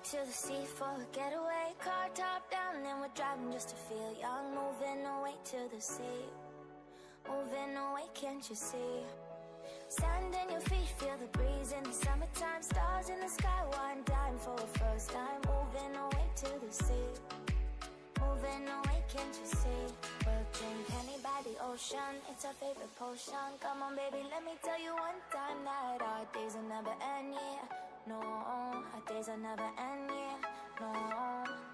to the sea for a getaway. Car top down and we're driving just to feel young. Moving away to the sea. Moving away, can't you see? Sand in your feet, feel the breeze in the summertime. Stars in the sky, one time for a first time. Moving away to the sea. Moving away, can't you see? We'll drink honey by the ocean. It's our favorite potion. Come on, baby, let me tell you one time that our days will never end, yeah. No, our days will never end, yeah. No.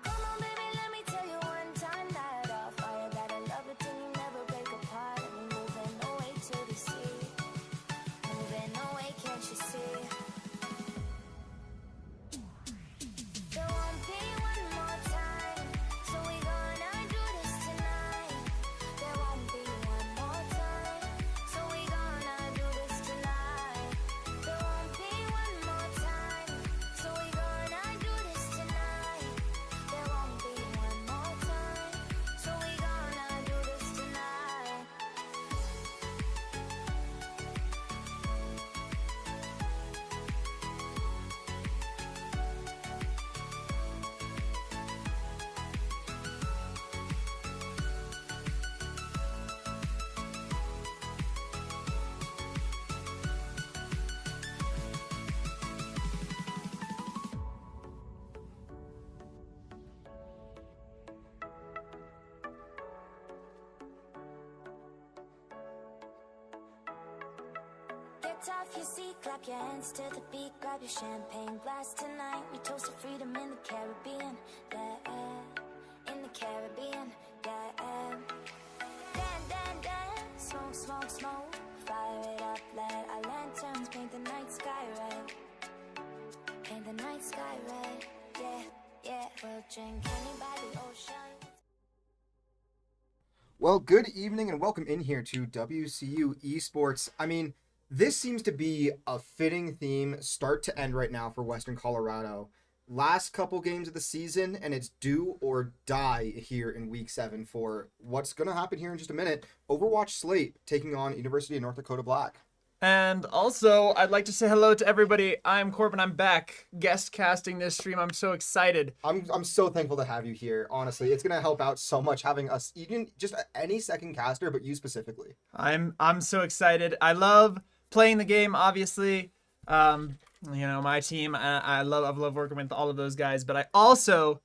Come on, baby, let me tell you one time that our fire got a love it till you never break apart. And we're moving away to the sea. Moving away, can't you see? There won't be one more time, so we gonna do this tonight. There won't be one more time, so we gonna do this tonight. There won't be one more time, so we gonna do this tonight. There won't be one more time, so we gonna do this tonight. Get off your seat, clap your hands to the beat, grab your champagne glass tonight. We toast to freedom in the Caribbean, yeah, in the Caribbean, yeah. Dan, smoke, smoke, smoke, fire it up, let our lanterns paint the night sky red. Paint the night sky red, yeah, yeah. We'll drink honey by the ocean. Well, good evening and welcome in here to WCU Esports. I mean, this seems to be a fitting theme start to end right now for Western Colorado. Last couple games of the season, and it's do or die here in Week 7 for what's going to happen here in just a minute. Overwatch Slate taking on University of North Dakota Black. And also, I'd like to say hello to everybody. I'm Corbin. I'm back guest casting this stream. I'm so excited. I'm so thankful to have you here. Honestly, it's going to help out so much having us, even just any second caster, but you specifically. I'm so excited. I love playing the game, obviously. My team, I love working with all of those guys, but I also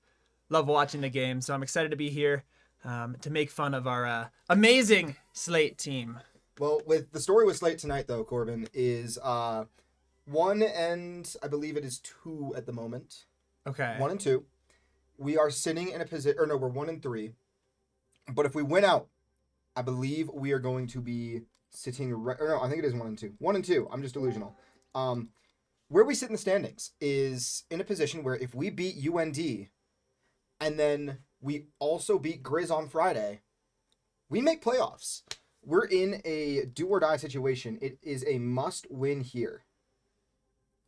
love watching the game. So I'm excited to be here to make fun of our amazing Slate team. Well, with the story with Slate tonight, though, Corbin, is 1 and I believe it is 2 at the moment. Okay. 1 and 2. We are sitting in a position, or no, we're 1 and 3. But if we win out, I believe we are going to be sitting, I think it is 1 and 2. 1 and 2. I'm just delusional. Where we sit in the standings is in a position where if we beat UND and then we also beat Grizz on Friday, we make playoffs. We're in a do or die situation. It is a must win here.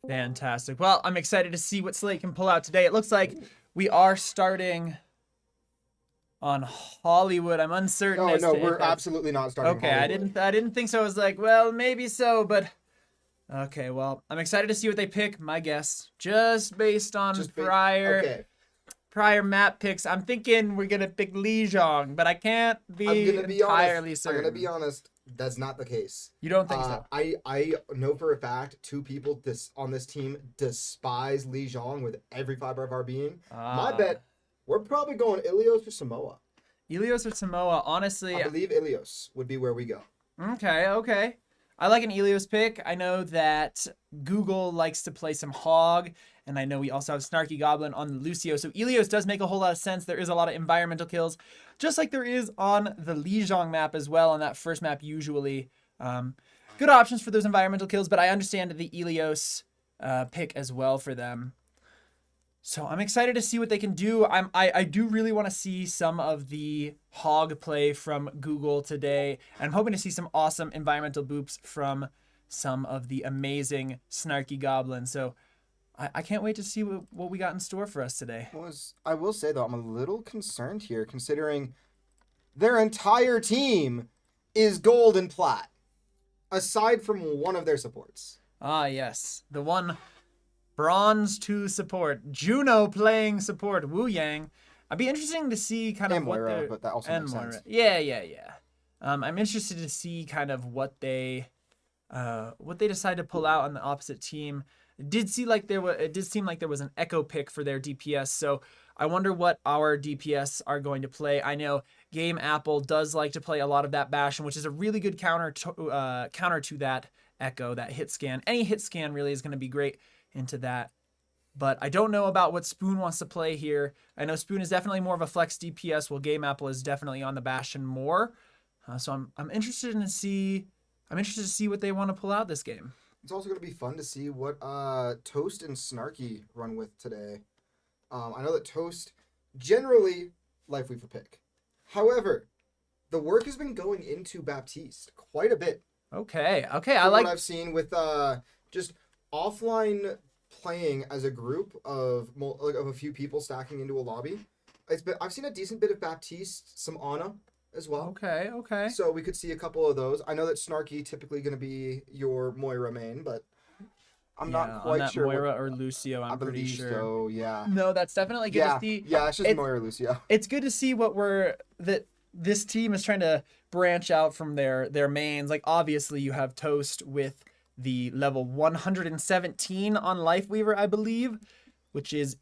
Fantastic. Well, I'm excited to see what Slate can pull out today. It looks like we are starting on Hollywood. I'm uncertain. No, we're absolutely not starting. Okay, Hollywood. I didn't think so. I was like, well, maybe so, but okay. Well, I'm excited to see what they pick. My guess, just based on prior map picks, I'm thinking we're gonna pick Lijiang, but I can't be entirely certain. I'm gonna be honest. That's not the case. You don't think so? I know for a fact 2 people on this team despise Lijiang with every fiber of our being. My bet, we're probably going Ilios or Samoa. Ilios or Samoa, honestly. I believe Ilios would be where we go. Okay. I like an Ilios pick. I know that Google likes to play some Hog, and I know we also have Snarky Goblin on the Lucio, so Ilios does make a whole lot of sense. There is a lot of environmental kills, just like there is on the Lijiang map as well, on that first map usually. Good options for those environmental kills, but I understand the Ilios pick as well for them. So I'm excited to see what they can do. I do really want to see some of the Hog play from Google today. And I'm hoping to see some awesome environmental boops from some of the amazing Snarky Goblins. So I can't wait to see what we got in store for us today. I will say, though, I'm a little concerned here, considering their entire team is gold and plat, aside from one of their supports. Ah, yes. The one Bronze to support. Juno playing support. Wu Yang. I'd be interesting to see kind of And what Moira, they're... but that also and makes Moira. sense. Yeah. I'm interested to see kind of what they decide to pull out on the opposite team. It did seem like there was an echo pick for their DPS, so I wonder what our DPS are going to play. I know Game Apple does like to play a lot of that Bastion, which is a really good counter to that echo, that hit scan. Any hit scan really is going to be great into that. But I don't know about what Spoon wants to play here. I know Spoon is definitely more of a flex DPS, while Game Apple is definitely on the Bastion more. So I'm interested to see what they want to pull out this game. It's also going to be fun to see what Toast and Snarky run with today. I know that Toast generally Life Weaver pick. However, the work has been going into Baptiste quite a bit. Okay. I like what I've seen with just offline playing as a group of a few people stacking into a lobby. I've seen a decent bit of Baptiste, some Ana as well. Okay. So we could see a couple of those. I know that Snarky typically going to be your Moira main, but I'm not quite sure. Moira or Lucio, I'm pretty sure. So, yeah. No, that's definitely good to see. Yeah, it's just Moira or Lucio. It's good to see that this team is trying to branch out from their mains. Like, obviously you have Toast with the level 117 on Lifeweaver, I believe, which is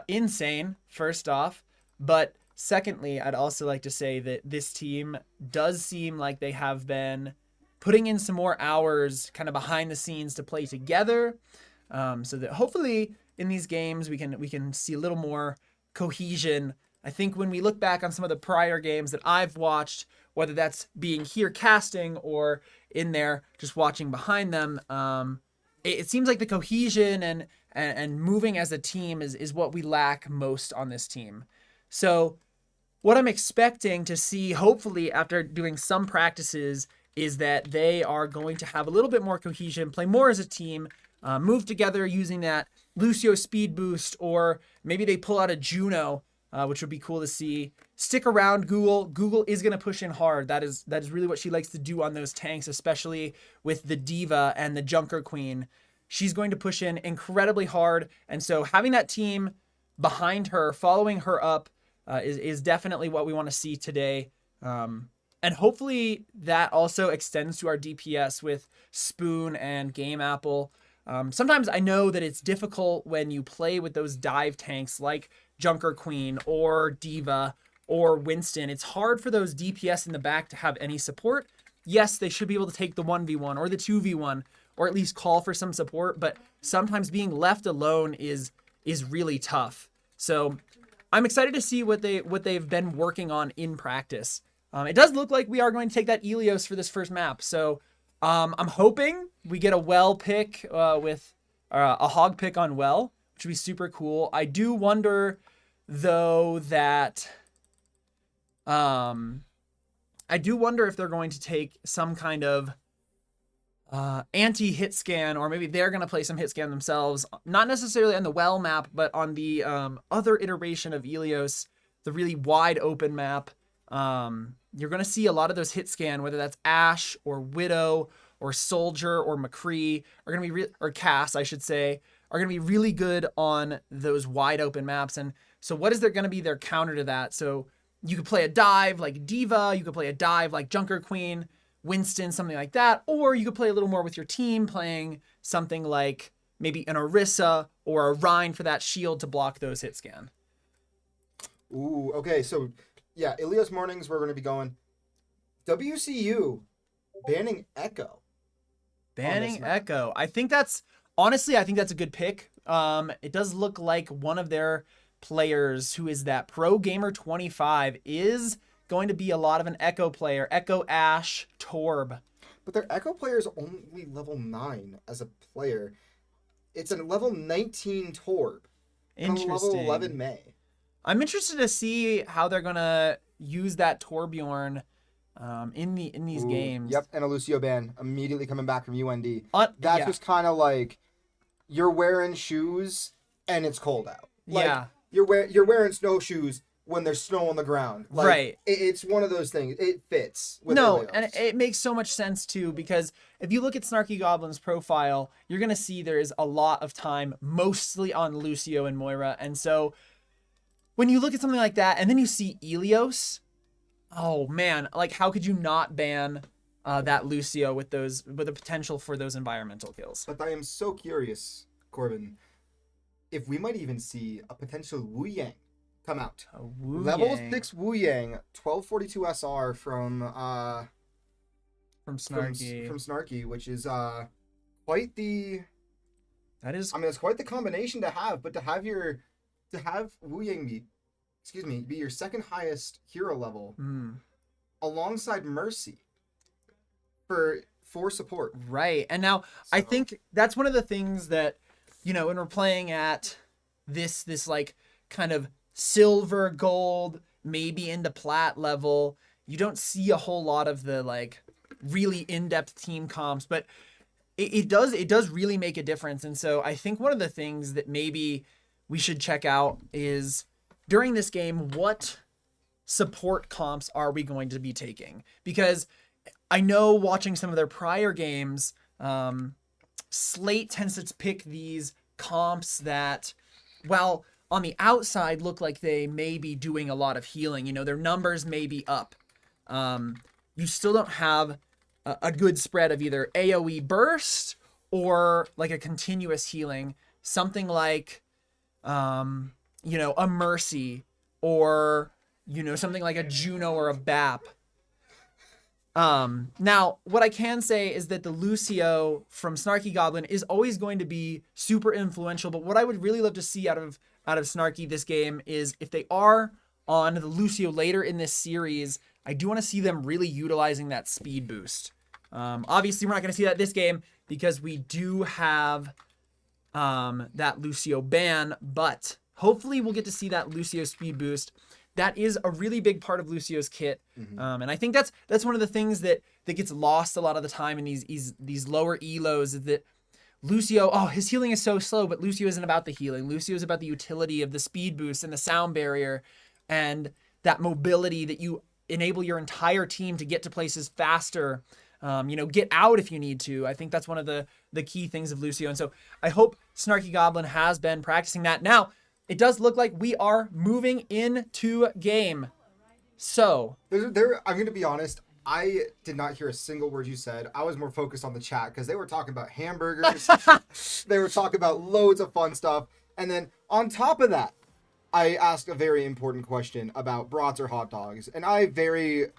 insane, first off. But secondly, I'd also like to say that this team does seem like they have been putting in some more hours kind of behind the scenes to play together, so that hopefully in these games we can see a little more cohesion. I think when we look back on some of the prior games that I've watched, whether that's being here casting or in there just watching behind them, it seems like the cohesion and moving as a team is what we lack most on this team. So what I'm expecting to see, hopefully after doing some practices, is that they are going to have a little bit more cohesion, play more as a team, move together using that Lucio speed boost, or maybe they pull out a Juno, which would be cool to see. Stick around, Google. Google is going to push in hard. That is really what she likes to do on those tanks, especially with the Diva and the Junker Queen. She's going to push in incredibly hard, and so having that team behind her, following her up, is definitely what we want to see today. And hopefully that also extends to our DPS with Spoon and Game Apple. Sometimes I know that it's difficult when you play with those dive tanks like Junker Queen or Diva or Winston. It's hard for those DPS in the back to have any support. Yes, they should be able to take the 1v1 or the 2v1 or at least call for some support, but sometimes being left alone is really tough. So I'm excited to see what they've been working on in practice. It does look like we are going to take that Ilios for this first map. So I'm hoping we get a well pick with a hog pick on well, which would be super cool. I do wonder, though, that if they're going to take some kind of anti-hit scan, or maybe they're going to play some hit scan themselves, not necessarily on the well map, but on the other iteration of Ilios, the really wide open map. You're going to see a lot of those hit scan, whether that's Ashe or Widow or Soldier or McCree, are going to be or Cass, I should say, are going to be really good on those wide open maps. And so what is there going to be their counter to that? So you could play a dive like Diva, you could play a dive like Junker Queen, Winston, something like that, or you could play a little more with your team, playing something like maybe an Orisa or a Rhine for that shield to block those hit scan. Ooh, okay, so yeah, Ilios mornings we're going to be going. WCU banning Echo. Banning Echo. I think that's a good pick. It does look like one of their players, who is that Pro Gamer 25, is going to be a lot of an Echo player. Echo, Ashe, Torb. But their Echo player is only level 9 as a player. It's a level 19 Torb. Interesting. Level 11 May. I'm interested to see how they're gonna use that Torbjorn in these games. Yep, and a Lucio ban immediately coming back from UND. That's just kind of like you're wearing shoes and it's cold out. Like, yeah. You're wearing snowshoes when there's snow on the ground. Like, Right. It's one of those things. It fits with No, Ilios. and it makes so much sense too, because if you look at Snarky Goblin's profile, you're gonna see there is a lot of time mostly on Lucio and Moira, and so when you look at something like that and then you see Ilios, oh man, like how could you not ban that Lucio with the potential for those environmental kills? But I am so curious, Corbin, if we might even see a potential Wu Yang come out. Level 6 Wu Yang, 1242 SR from Snarky. From Snarky, which is quite the That is, I mean, it's quite the combination to have, but to have Wu Yang be your second highest hero level alongside Mercy for support. right. And now I think that's one of the things that, you know, when we're playing at this like kind of silver, gold, maybe into plat level, you don't see a whole lot of the like really in-depth team comps, but it does really make a difference. And so I think one of the things that maybe we should check out is during this game, what support comps are we going to be taking? Because I know watching some of their prior games, Slate tends to pick these comps that, well, on the outside look like they may be doing a lot of healing. You know, their numbers may be up. You still don't have a good spread of either AoE burst or like a continuous healing. Something like, you know, a Mercy or, you know, something like a Juno or a BAP. Now, what I can say is that the Lucio from Snarky Goblin is always going to be super influential, but what I would really love to see out of Snarky this game is if they are on the Lucio later in this series, I do want to see them really utilizing that speed boost. Obviously, we're not going to see that this game because we do have that Lucio ban, but hopefully we'll get to see that Lucio speed boost. That is a really big part of Lucio's kit. And I think that's one of the things that gets lost a lot of the time in these lower elos, is that Lucio, his healing is so slow, but Lucio isn't about the healing. Lucio is about the utility of the speed boost and the sound barrier and that mobility that you enable your entire team to get to places faster, you know, get out if you need to. I think that's one of the key things of Lucio. And so I hope Snarky Goblin has been practicing that. Now, it does look like we are moving into game. So I'm going to be honest. I did not hear a single word you said. I was more focused on the chat because they were talking about hamburgers. They were talking about loads of fun stuff. And then on top of that, I asked a very important question about brats or hot dogs. And I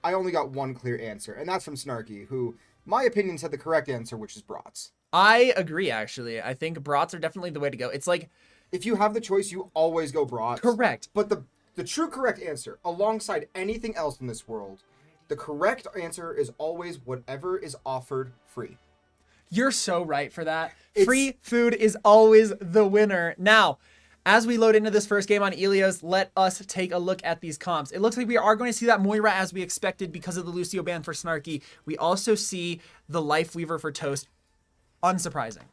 only got one clear answer. And that's from Snarky, who, my opinion, said the correct answer, which is brats. I agree, actually. I think brats are definitely the way to go. It's like, if you have the choice, you always go brats. Correct. But the true correct answer, alongside anything else in this world, the correct answer is always whatever is offered free. You're so right for that. Free food is always the winner. Now, as we load into this first game on Ilios, let us take a look at these comps. It looks like we are going to see that Moira as we expected because of the Lucio ban for Snarky. We also see the Life Weaver for Toast. Unsurprising.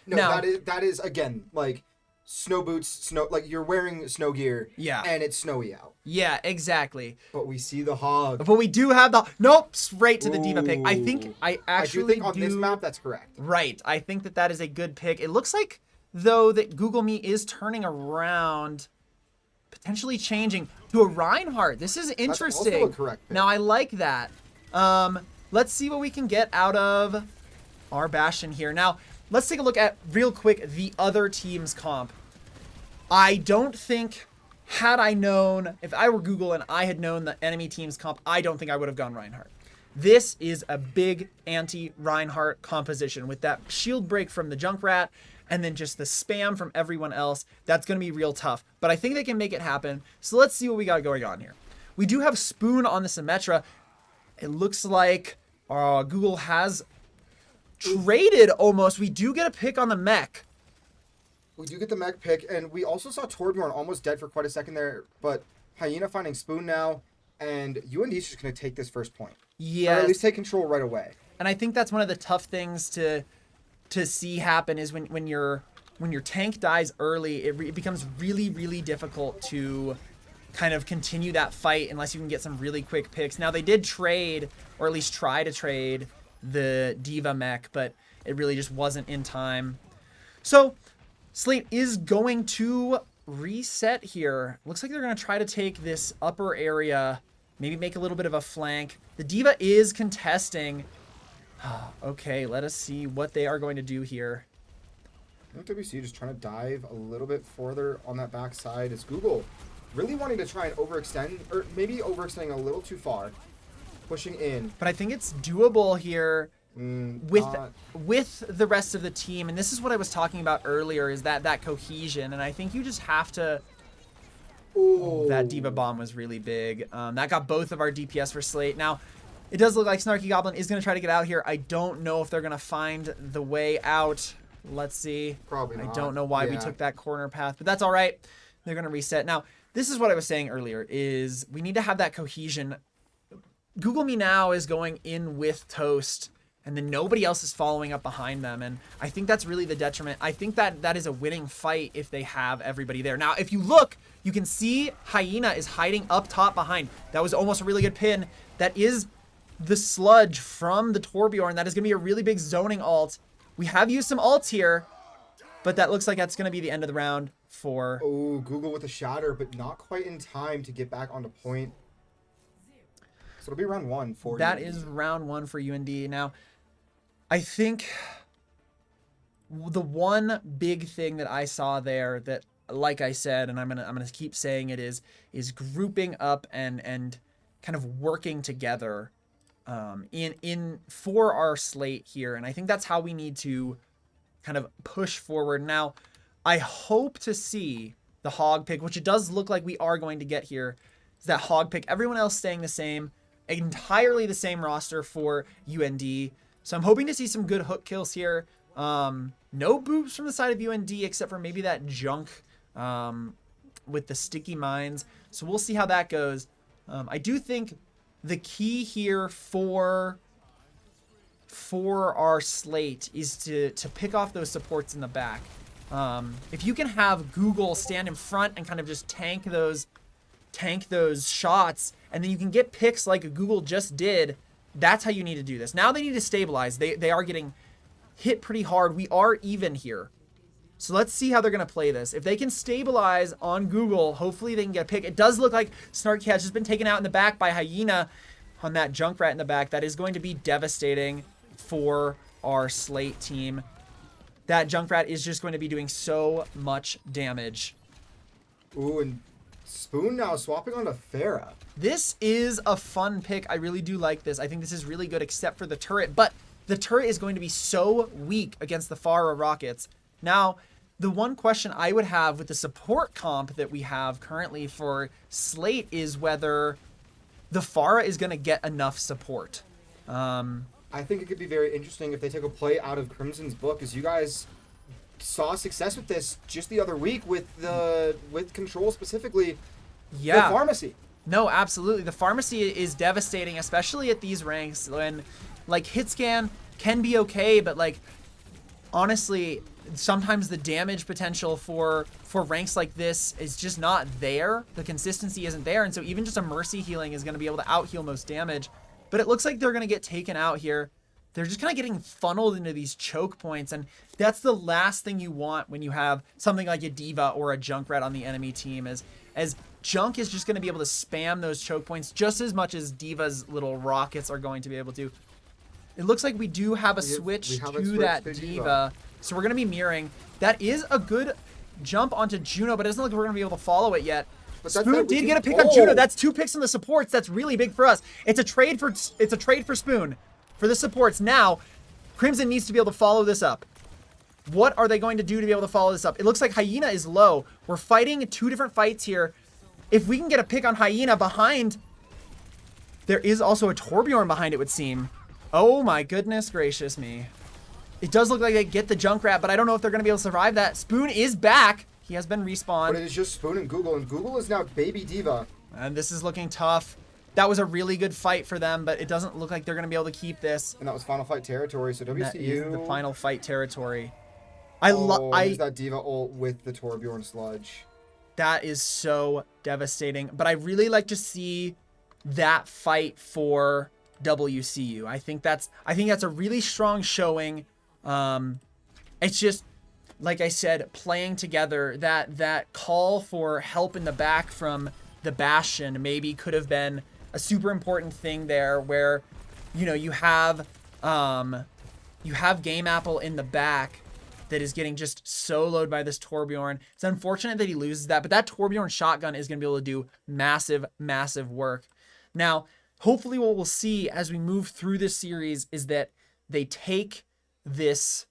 No, now, that is again, like, snow boots, like you're wearing snow gear, and it's snowy out. Yeah, exactly. But we see the hog. But we do have straight to the Diva pick. I think I do think on this map that's correct. Right. I think that is a good pick. It looks like, though, that Google Me is turning around, potentially changing to a Reinhardt. This is interesting. That's also a correct pick. Now, I like that. Let's see what we can get out of our Bastion here. Now, let's take a look at, real quick, the other team's comp. I don't think, had I known, if I were Google and I had known the enemy team's comp, I don't think I would have gone Reinhardt. This is a big anti-Reinhardt composition with that shield break from the Junkrat and then just the spam from everyone else. That's going to be real tough, but I think they can make it happen. So let's see what we got going on here. We do have Spoon on the Symmetra. It looks like Google has traded almost. We do get a pick on the mech. We do get the mech pick, and we also saw Torbjorn almost dead for quite a second there, but Hyena finding Spoon now, and UND is just going to take this first point. Yeah. Or at least take control right away. And I think that's one of the tough things to see happen is when your tank dies early, it becomes really, really difficult to kind of continue that fight unless you can get some really quick picks. Now, they did trade, or at least try to trade, the D.Va mech, but it really just wasn't in time. So, Slate is going to reset here. Looks like they're going to try to take this upper area, maybe make a little bit of a flank. The D.Va is contesting. Okay, let us see what they are going to do here. I think WCU just trying to dive a little bit further on that backside. Is Google really wanting to try and overextend, or maybe overextending a little too far, pushing in. But I think it's doable here with the rest of the team. And this is what I was talking about earlier, is that cohesion. And I think you just have to... Ooh. That D.Va bomb was really big. That got both of our DPS for Slate. Now, it does look like Snarky Goblin is going to try to get out here. I don't know if they're going to find the way out. Let's see. Probably not. I don't know why we took that corner path, but that's all right. They're going to reset. Now, this is what I was saying earlier, is we need to have that cohesion. Google Me Now is going in with Toast, and then nobody else is following up behind them. And I think that's really the detriment. I think that is a winning fight if they have everybody there. Now, if you look, you can see Hyena is hiding up top behind. That was almost a really good pin. That is the sludge from the Torbjorn. That is going to be a really big zoning ult. We have used some ults here, but that looks like that's going to be the end of the round for... Oh, Google with a shatter, but not quite in time to get back onto point. So it'll be round 1 for that UND. is round 1 for UND. Now, I think the one big thing that I saw there that, like I said, and I'm gonna keep saying it, is grouping up and kind of working together for our slate here. And I think that's how we need to kind of push forward. Now, I hope to see the hog pick, which it does look like we are going to get here, is that hog pick. Everyone else staying the same, entirely the same roster for UND. So I'm hoping to see some good hook kills here. No boops from the side of UND except for maybe that junk with the sticky mines. So we'll see how that goes. I do think the key here for our slate is to pick off those supports in the back. If you can have Google stand in front and kind of just tank those shots, and then you can get picks like Google just did, that's how you need to do this. Now they need to stabilize. They are getting hit pretty hard. We are even here. So let's see how they're going to play this. If they can stabilize on Google, hopefully they can get a pick. It does look like Snarky has just been taken out in the back by Hyena on that Junkrat in the back. That is going to be devastating for our Slate team. That Junkrat is just going to be doing so much damage. Ooh, and Spoon now swapping onto Farah. This is a fun pick. I really do like this. I think this is really good except for the turret. But the turret is going to be so weak against the Farah Rockets. Now, the one question I would have with the support comp that we have currently for Slate is whether the Farah is going to get enough support. I think it could be very interesting if they take a play out of Crimson's book, as you guys saw success with this just the other week with Control specifically. Yeah. The pharmacy. No, absolutely. The pharmacy is devastating, especially at these ranks when, like, hit scan can be okay, but, like, honestly, sometimes the damage potential for ranks like this is just not there. The consistency isn't there, and so even just a mercy healing is going to be able to out-heal most damage. But it looks like they're going to get taken out here. They're just kind of getting funneled into these choke points, and that's the last thing you want when you have something like a D.Va or a Junkrat on the enemy team, as Junk is just going to be able to spam those choke points just as much as D.Va's little rockets are going to be able to. It looks like we do have a switch to that D.Va, so we're going to be mirroring. That is a good jump onto Juno, but it doesn't look like we're going to be able to follow it yet. Spoon did get a pick on Juno. That's 2 picks on the supports. That's really big for us. It's a trade for Spoon for the supports. Now, Crimson needs to be able to follow this up. What are they going to do to be able to follow this up? It looks like Hyena is low. We're fighting 2 different fights here. If we can get a pick on Hyena behind, there is also a Torbjorn behind, it would seem. Oh my goodness gracious me. It does look like they get the Junkrat, but I don't know if they're going to be able to survive that. Spoon is back. He has been respawned. But it is just Spoon and Google is now baby D.Va. And this is looking tough. That was a really good fight for them, but it doesn't look like they're going to be able to keep this. And that was final fight territory, so WCU... That is the final fight territory. Use that D.Va ult with the Torbjorn sludge. That is so devastating. But I really like to see that fight for WCU. I think that's a really strong showing. It's just, like I said, playing together, that call for help in the back from the Bastion maybe could have been a super important thing there, where, you know, you have Game Apple in the back that is getting just soloed by this Torbjorn. It's unfortunate that he loses that, but that Torbjorn shotgun is going to be able to do massive, massive work. Now, hopefully what we'll see as we move through this series is that they take these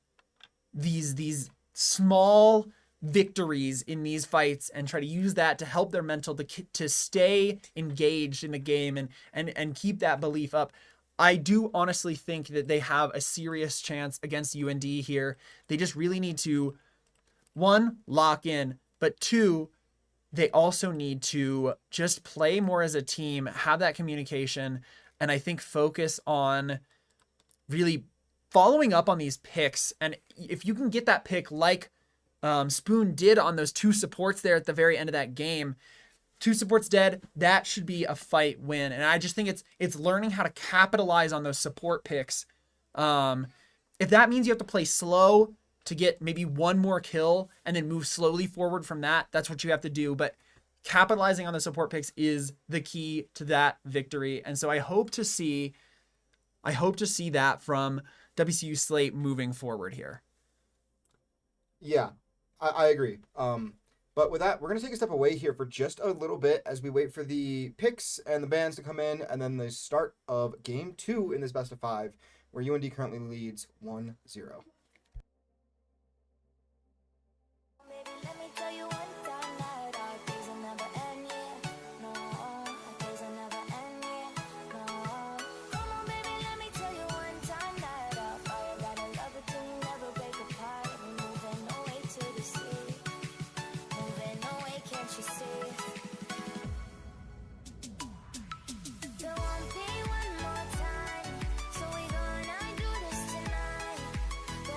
small victories in these fights and try to use that to help their mental to stay engaged in the game and keep that belief up. I do honestly think that they have a serious chance against UND here. They just really need to, one, lock in, but two, they also need to just play more as a team, have that communication, and I think focus on really following up on these picks. And if you can get that pick like Spoon did on those 2 supports there at the very end of that game, 2 supports dead, that should be a fight win. And I just think it's learning how to capitalize on those support picks. If that means you have to play slow to get maybe 1 more kill and then move slowly forward from that, that's what you have to do. But capitalizing on the support picks is the key to that victory. And so I hope to see that from WCU Slate moving forward here. Yeah, I agree. But with that, we're going to take a step away here for just a little bit as we wait for the picks and the bans to come in, and then the start of Game 2 in this best of 5, where UND currently leads 1-0. Baby, let me tell you one time that our days will never end, yeah. No, our days will never end, yeah. No. Come on, baby, let me tell you one time that our fire got a love it till you never break apart. We're moving away to the sea. Moving away, can't you see? There won't be one more time, so we gonna do this tonight. The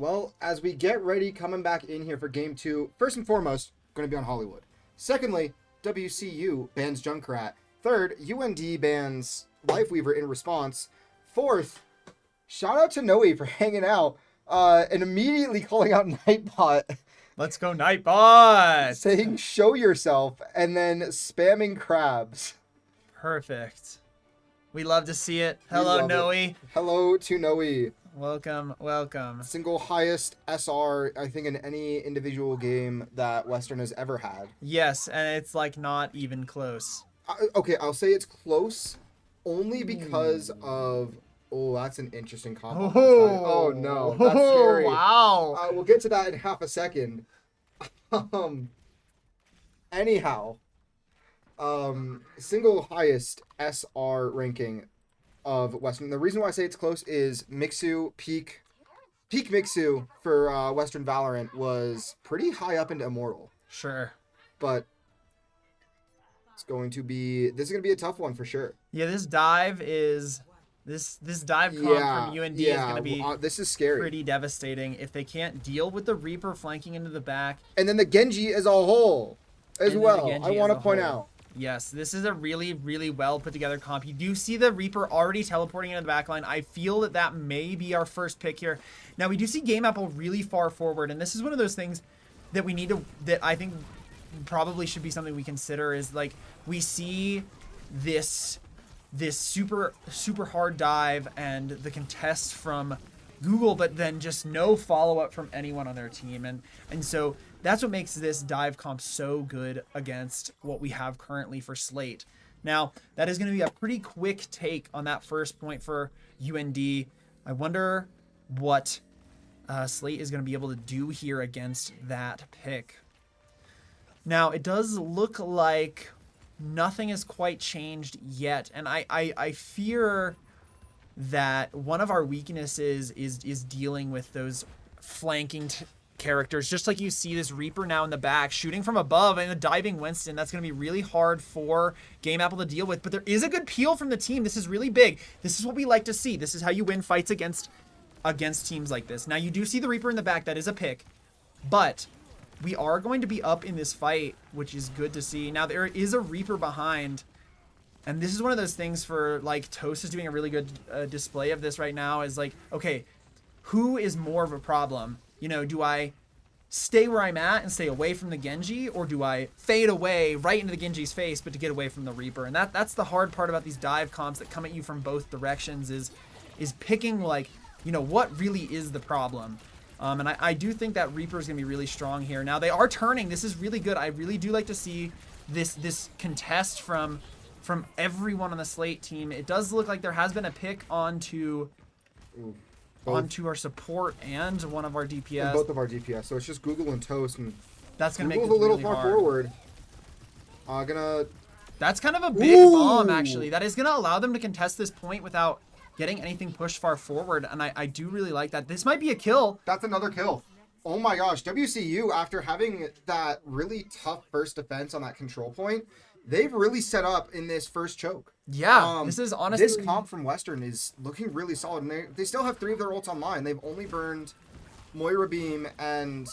Well, as we get ready, coming back in here for game 2, first and foremost, going to be on Hollywood. Secondly, WCU bans Junkrat. Third, UND bans Lifeweaver in response. Fourth, shout out to Noe for hanging out and immediately calling out Nightbot. Let's go, Nightbot! Saying show yourself and then spamming crabs. Perfect. We love to see it. Hello, Noe. Hello to Noe. Welcome, welcome. Single highest SR, I think, in any individual game that Western has ever had. Yes, and it's like not even close. Okay, I'll say it's close only because of... Oh, that's an interesting combo. Oh no, that's scary. Wow. We'll get to that in half a second. Anyhow, single highest SR ranking of Western. The reason why I say it's close is Mixu peak Mixu for Western Valorant was pretty high up into Immortal. Sure. But this is going to be a tough one for sure. Yeah, this dive dive comp from UND is going to be this is scary. Pretty devastating if they can't deal with the Reaper flanking into the back. And then the Genji as a whole as well. I want to point out. Yes, this is a really, really well put together comp. You do see the Reaper already teleporting into the backline. I feel that may be our first pick here. Now, we do see Game Apple really far forward, and this is one of those things that we need to, that I think probably should be something we consider is like, we see this super hard dive and the contest from Google, but then just no follow-up from anyone on their team. And so that's what makes this dive comp so good against what we have currently for Slate. Now, that is going to be a pretty quick take on that first point for UND. I wonder what Slate is going to be able to do here against that pick. Now, it does look like nothing has quite changed yet, and I fear that one of our weaknesses is dealing with those flanking characters. Just like you see this Reaper now in the back shooting from above and a diving Winston, that's going to be really hard for Game Apple to deal with. But there is a good peel from the team. This is really big. This is what we like to see. This is how you win fights against teams like this. Now, you do see the Reaper in the back. That is a pick, but we are going to be up in this fight, which is good to see. Now, there is a Reaper behind, and this is one of those things for, like, Toast is doing a really good display of this right now, is like, okay, who is more of a problem? You know, do I stay where I'm at and stay away from the Genji, or do I fade away right into the Genji's face, but to get away from the Reaper? And that's the hard part about these dive comps that come at you from both directions is picking, like, you know, what really is the problem? And I do think that Reaper is going to be really strong here. Now, they are turning. This is really good. I really do like to see this contest from everyone on the Slate team. It does look like there has been a pick onto our support and one of our DPS. And both of our DPS. So it's just Google and Toast, and that's going to make Google's this a little really far hard. forward. That's kind of a big bomb, actually. That is going to allow them to contest this point without getting anything pushed far forward, and I do really like that. This might be a kill. That's another kill. Oh my gosh, WCU, after having that really tough first defense on that control point, they've really set up in this first choke. Yeah, this is honestly... This comp from Western is looking really solid, and they still have 3 of their ults online. They've only burned Moira Beam and...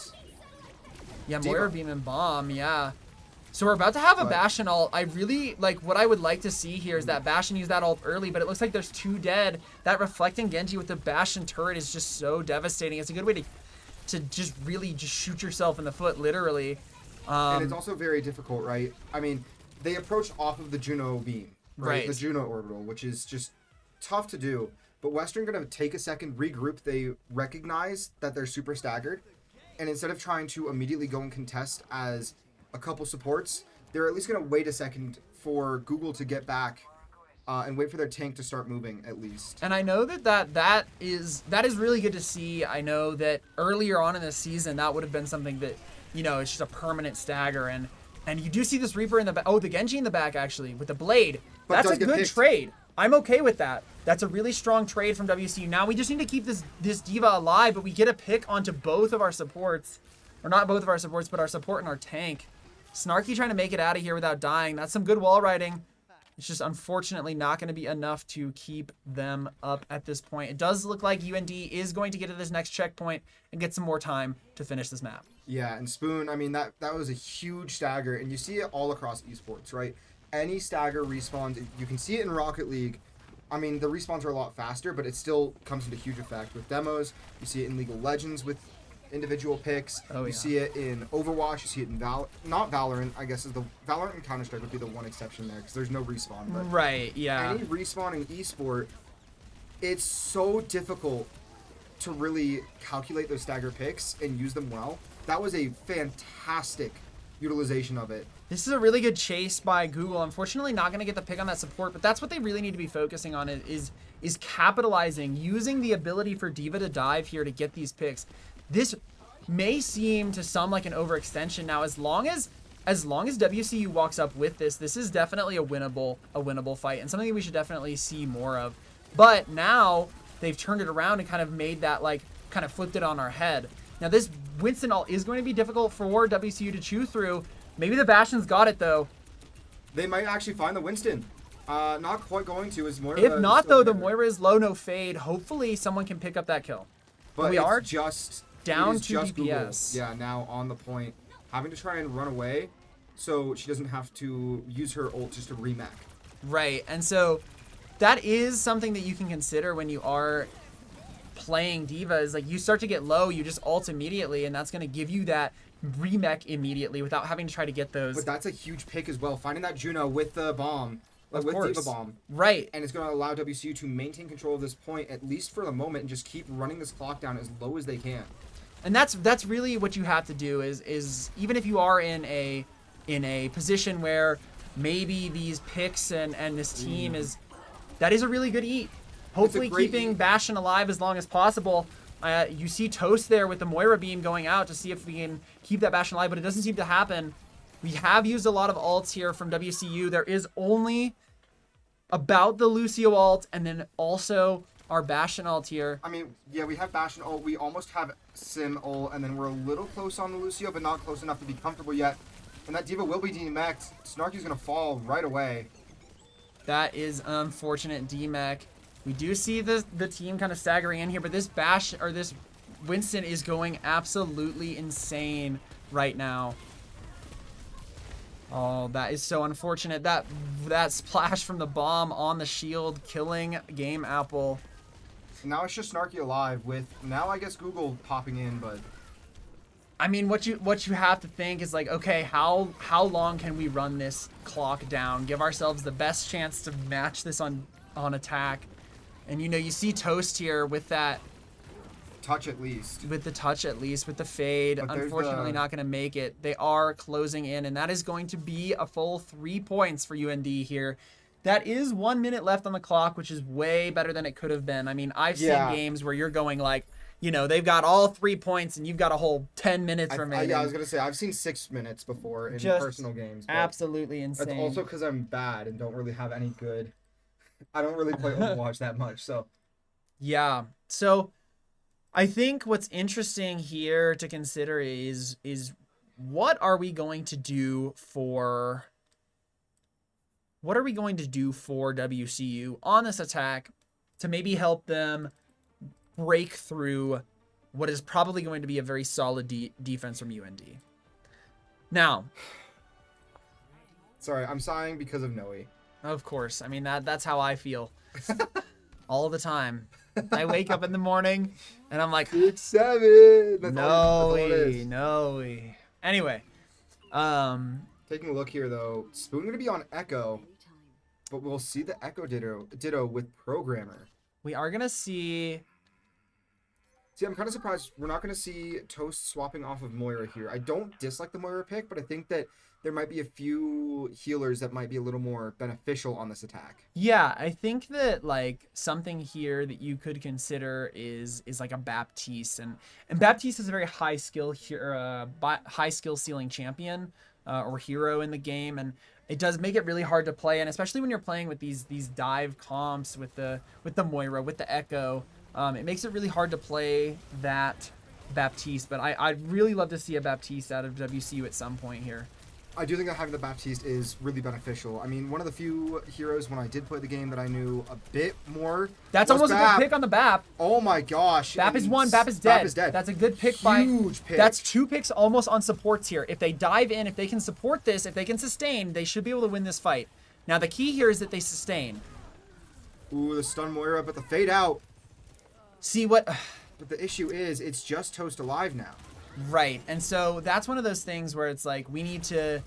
Yeah, Diva. Moira Beam and Bomb, yeah. So we're about to have a Bastion ult. I really, like, what I would like to see here is that Bastion use that ult early, but it looks like there's 2 dead. That reflecting Genji with the Bastion turret is just so devastating. It's a good way to just really just shoot yourself in the foot, literally. And it's also very difficult, right? I mean, they approach off of the Juno beam, right? The Juno orbital, which is just tough to do. But Western going to take a second, regroup. They recognize that they're super staggered. And instead of trying to immediately go and contest as a couple supports, they're at least going to wait a second for Google to get back and wait for their tank to start moving at least. And I know that is really good to see. I know that earlier on in the season, that would have been something that, you know, it's just a permanent stagger. And you do see this Reaper in the back. Oh, the Genji in the back, actually, with the blade. But that's a good trade. I'm okay with that. That's a really strong trade from WCU. Now we just need to keep this Diva alive, but we get a pick onto both of our supports. Or not both of our supports, but our support and our tank. Snarky trying to make it out of here without dying. That's some good wall riding. It's just unfortunately not going to be enough to keep them up at this point. It does look like UND is going to get to this next checkpoint and get some more time to finish this map. Yeah, and Spoon, I mean, that was a huge stagger, and you see it all across esports, right? Any stagger respawns, you can see it in Rocket League. I mean, the respawns are a lot faster, but it still comes into huge effect with demos. You see it in League of Legends with individual picks. You see it in Overwatch. You see it in not Valorant, I guess. Is the Valorant and Counter-Strike would be the one exception there because there's no respawn. But right, yeah. any respawning esport, it's so difficult to really calculate those stagger picks and use them well. That was a fantastic utilization of it. This is a really good chase by Google. Unfortunately, not going to get the pick on that support, but that's what they really need to be focusing on is capitalizing, using the ability for D.Va to dive here to get these picks. This may seem to some like an overextension. Now, as long as WCU walks up with this is definitely a winnable fight and something we should definitely see more of. But now they've turned it around and kind of made that kind of flipped it on our head. Now, this Winston ult is going to be difficult for WCU to chew through. Maybe the Bastion's got it, though. They might actually find the Winston. Not quite going to. Is Moira. If not, though, the Moira is low, no fade. Hopefully, someone can pick up that kill. But we are just down 2 just DPS. Google. Yeah, now on the point. Having to try and run away so she doesn't have to use her ult just to remech. Right, and so that is something that you can consider when you are playing D.Va is like you start to get low, you just ult immediately, and that's going to give you that remech immediately without having to try to get those. But that's a huge pick as well. Finding that Juno with the bomb, with D.Va bomb. Right. And it's going to allow WCU to maintain control of this point, at least for the moment, and just keep running this clock down as low as they can. And that's really what you have to do is even if you are in a position where maybe these picks and this team that is a really good eat. Hopefully keeping Bastion alive as long as possible. You see Toast there with the Moira beam going out to see if we can keep that Bastion alive, but it doesn't seem to happen. We have used a lot of ults here from WCU. There is only about the Lucio ult and then also our Bastion ult here. I mean, yeah, we have Bastion ult. We almost have Sim ult, and then we're a little close on the Lucio, but not close enough to be comfortable yet. And that D.Va will be DMA'd. Snarky's going to fall right away. That is unfortunate DMAC. We do see the team kind of staggering in here, but this this Winston is going absolutely insane right now. Oh, that is so unfortunate. That splash from the bomb on the shield killing Game Apple. Now it's just Snarky alive with now I guess Google popping in, but I mean what you have to think is like, okay, how long can we run this clock down? Give ourselves the best chance to match this on attack. And you see Toast here with that touch at least. With the touch at least, with the fade. Unfortunately not going to make it. They are closing in, and that is going to be a full 3 points for UND here. That is 1 minute left on the clock, which is way better than it could have been. I mean, I've seen games where you're going like, they've got all 3 points and you've got a whole 10 minutes remaining. Yeah, I was going to say, I've seen 6 minutes before in personal games. Absolutely insane. That's also because I'm bad and don't really have any good... I don't really play Overwatch that much, so... Yeah, so I think what's interesting here to consider is what are we going to do for... What are we going to do for WCU on this attack to maybe help them break through what is probably going to be a very solid defense from UND? Now, sorry, I'm sighing because of Noe. Of course. I mean, that's how I feel all the time. I wake up in the morning and I'm like, 6-7. No. Anyway, taking a look here though, Spoon gonna be on Echo, but we'll see the Echo ditto with Programmer. We are gonna see. See, I'm kind of surprised we're not gonna see Toast swapping off of Moira here. I don't dislike the Moira pick, but I think that there might be a few healers that might be a little more beneficial on this attack. Yeah, I think that like something here that you could consider is like a Baptiste, and Baptiste is a very high skill ceiling champion or hero in the game, and it does make it really hard to play, and especially when you're playing with these dive comps with the Moira, with the Echo, it makes it really hard to play that Baptiste. But I'd really love to see a Baptiste out of WCU at some point here. I do think that having the Baptiste is really beneficial. I mean, one of the few heroes when I did play the game that I knew a bit more. That's almost Bap. a good pick on the Bap. Oh my gosh. Bap is one. Bap is dead. Bap is dead. That's a good pick by. Huge pick. That's 2 picks almost on supports here. If they dive in, if they can support this, if they can sustain, they should be able to win this fight. Now the key here is that they sustain. Ooh, the stun Moira, but the fade out. See what? But the issue is, it's just Toast alive now. Right, and so that's one of those things where it's like we need to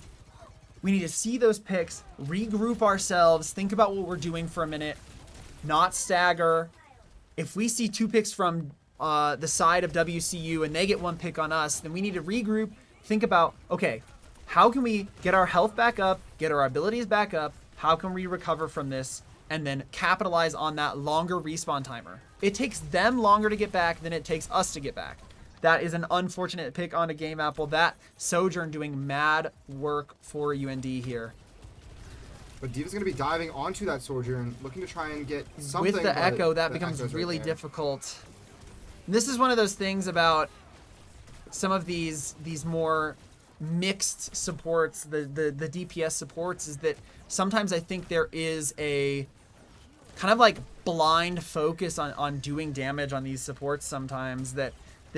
see those picks, regroup ourselves, think about what we're doing for a minute, not stagger. If we see 2 picks from the side of WCU and they get 1 pick on us, then we need to regroup, think about, okay, how can we get our health back up, get our abilities back up, how can we recover from this, and then capitalize on that longer respawn timer. It takes them longer to get back than it takes us to get back. That is an unfortunate pick on a game apple. That Sojourn doing mad work for UND here. But D.Va's going to be diving onto that Sojourn, looking to try and get something. With the Echo, that the becomes Echo's really right there. difficult. This is one of those things about some of these more mixed supports, the DPS supports, is that sometimes I think there is a kind of like blind focus on doing damage on these supports sometimes that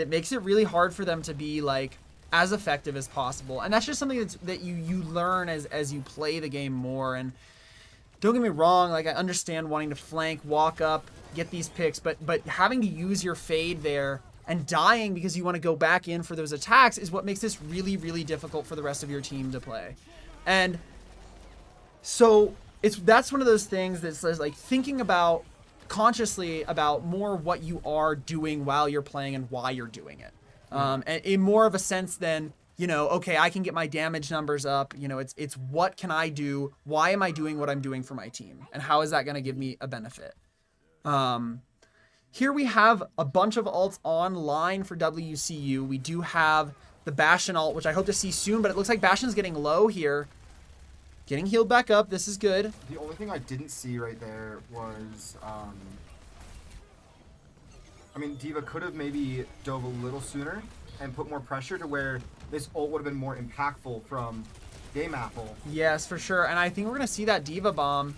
makes it really hard for them to be like as effective as possible. And that's just something that you learn as you play the game more. And don't get me wrong, like I understand wanting to flank, walk up, get these picks, but having to use your fade there and dying because you want to go back in for those attacks is what makes this really, really difficult for the rest of your team to play. And so that's one of those things that's like thinking about consciously about more what you are doing while you're playing and why you're doing it. And in more of a sense than, you know, okay, I can get my damage numbers up. You know, it's what can I do? Why am I doing what I'm doing for my team? And how is that going to give me a benefit? Here we have a bunch of alts online for WCU. We do have the Bastion alt, which I hope to see soon, but it looks like Bastion's getting low here. Getting healed back up. This is good. The only thing I didn't see right there was, I mean, D.Va could have maybe dove a little sooner and put more pressure to where this ult would have been more impactful from Game Apple. Yes, for sure. And I think we're going to see that D.Va bomb.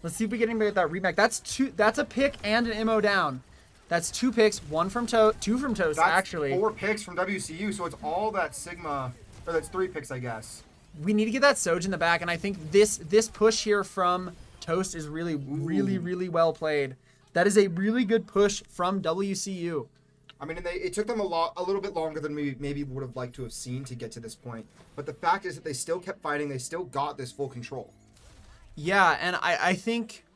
Let's see if we get anybody with that remake. That's a pick and an MO down. That's 2 picks, 2 from Toast, actually. That's 4 picks from WCU, so it's all that Sigma, or that's 3 picks, I guess. We need to get that Soj in the back, and I think this push here from Toast is really, really, really well played. That is a really good push from WCU. I mean, and it took them a little bit longer than we maybe would have liked to have seen to get to this point. But the fact is that they still kept fighting. They still got this full control. Yeah, and I think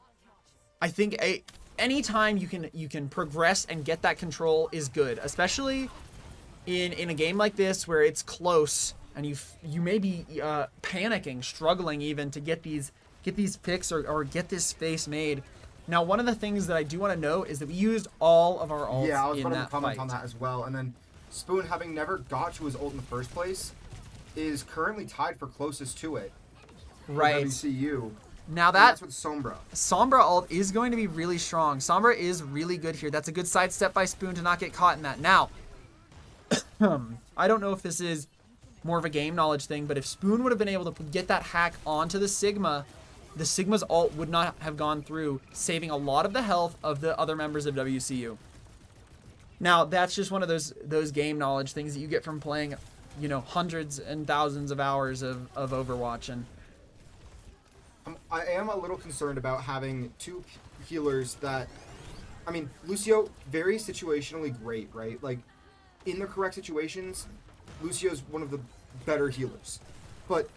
anytime you can progress and get that control is good, especially in a game like this where it's close and you may be panicking, struggling even to get these picks or get this space made. Now, one of the things that I do want to note is that we used all of our ults. Yeah, I was in going to that comment fight. on that as well. And then Spoon, having never got to his ult in the first place, is currently tied for closest to it. Right. WCU. Now That's with Sombra. Sombra ult is going to be really strong. Sombra is really good here. That's a good sidestep by Spoon to not get caught in that. Now, I don't know if this is more of a game knowledge thing, but if Spoon would have been able to get that hack onto the Sigma's ult would not have gone through, saving a lot of the health of the other members of WCU. Now, that's just one of those game knowledge things that you get from playing, you know, hundreds and thousands of hours of Overwatch. And I am a little concerned about having 2 healers that, I mean, Lucio, very situationally great, right? Like, in the correct situations, Lucio's one of the better healers. But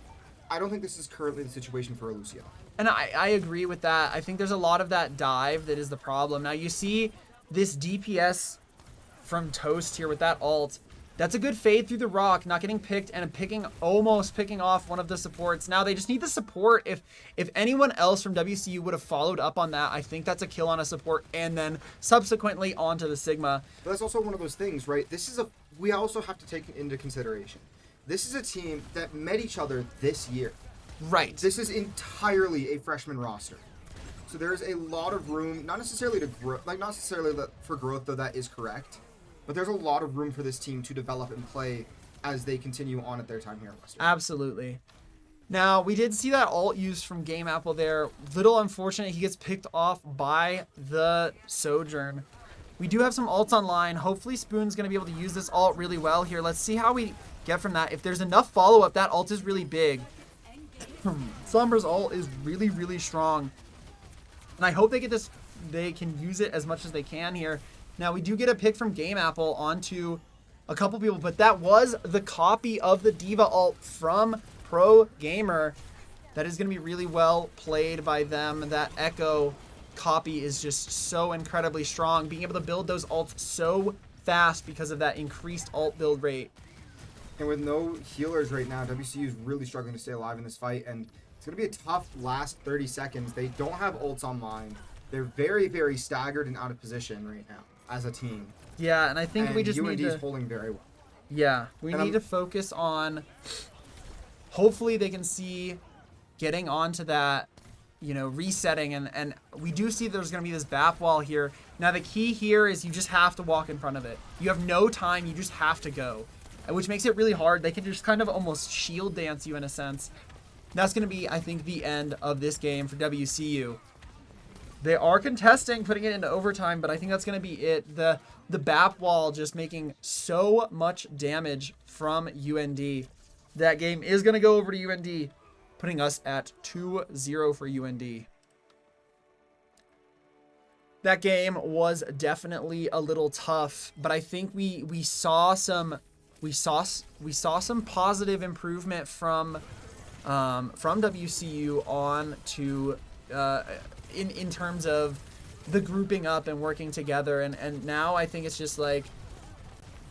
I don't think this is currently the situation for a Lucio. And I agree with that. I think there's a lot of that dive that is the problem. Now, you see this DPS from Toast here with that ult. That's a good fade through the rock, not getting picked and almost picking off one of the supports. Now, they just need the support. If anyone else from WCU would have followed up on that, I think that's a kill on a support and then subsequently onto the Sigma. But that's also one of those things, right? We also have to take into consideration. This is a team that met each other this year. Right. This is entirely a freshman roster. So there's a lot of room, not necessarily to grow, like not necessarily for growth, though that is correct. But there's a lot of room for this team to develop and play as they continue on at their time here in Western. Absolutely. Now, we did see that ult used from Game Apple there. Little unfortunate. He gets picked off by the Sojourn. We do have some ults online. Hopefully, Spoon's going to be able to use this ult really well here. Let's see how we get from that. If there's enough follow-up, that ult is really big. Slumber's ult is really, really strong. And I hope they can use it as much as they can here. Now, we do get a pick from Game Apple onto a couple people, but that was the copy of the D.Va ult from Pro Gamer. That is going to be really well played by them. That Echo copy is just so incredibly strong. Being able to build those ults so fast because of that increased ult build rate. And with no healers right now, WCU is really struggling to stay alive in this fight, and it's going to be a tough last 30 seconds. They don't have ults online. They're very, very staggered and out of position right now as a team. Yeah, and I think we just UND need to... is holding very well. Yeah, we need to focus on... Hopefully they can see getting onto that, you know, resetting, and we do see there's going to be this BAP wall here. Now the key here is you just have to walk in front of it. You have no time, you just have to go, which makes it really hard. They can just kind of almost shield dance you in a sense. That's going to be, I think, the end of this game for WCU. They are contesting, putting it into overtime, but I think that's going to be it. The BAP wall just making so much damage from UND. That game is going to go over to UND, putting us at 2-0 for UND. That game was definitely a little tough, but I think we saw some positive improvement from WCU on to in terms of the grouping up and working together, and now I think it's just like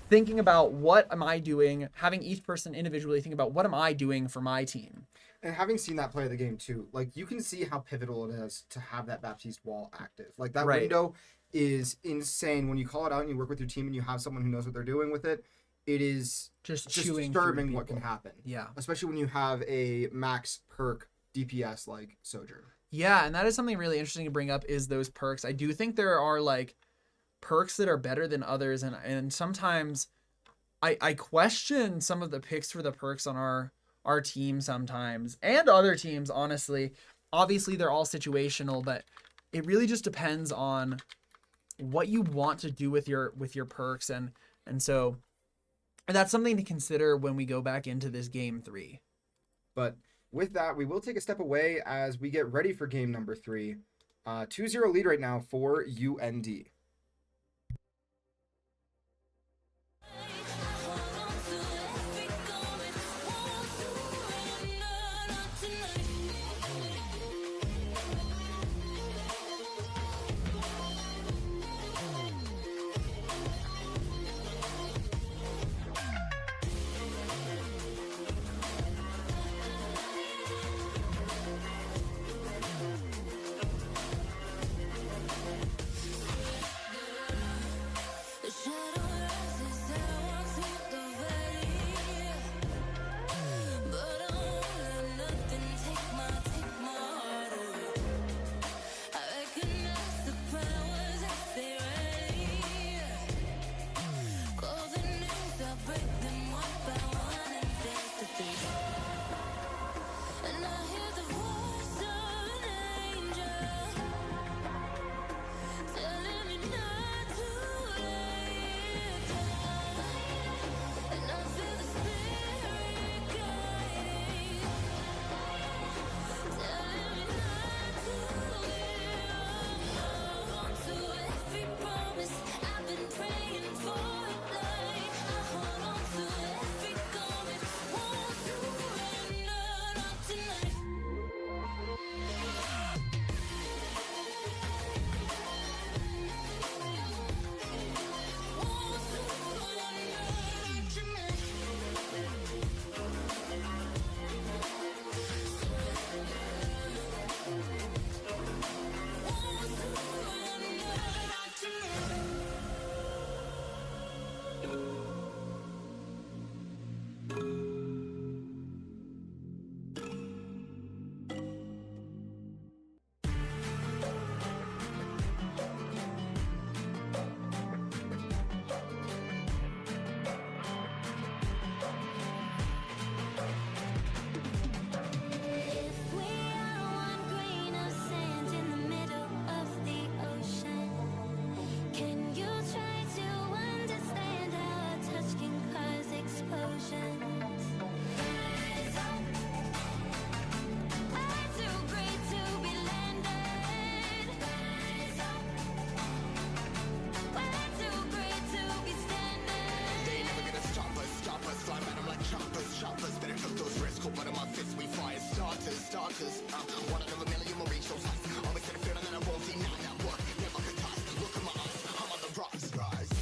thinking about what am I doing, having each person individually think about what am I doing for my team. And having seen that play of the game too, like you can see how pivotal it is to have that Baptiste wall active. Like that window is insane when you call it out and you work with your team and you have someone who knows what they're doing with it. It is just disturbing what can happen. Yeah. Especially when you have a max perk DPS like Sojourn. Yeah, and that is something really interesting to bring up is those perks. I do think there are like perks that are better than others, and sometimes I question some of the picks for the perks on our team sometimes, and other teams, honestly. Obviously, they're all situational, but it really just depends on what you want to do with your perks, and so that's something to consider when we go back into this game 3. But with that, we will take a step away as we get ready for game number 3. 2-0 lead right now for UND. choppers, better cook those wrists, cold blood in my fists, we fire starters, one out of a million will reach those heights, always get a feeling that I won't deny that work, never could toss, look at my eyes, I'm on the rocks, rise.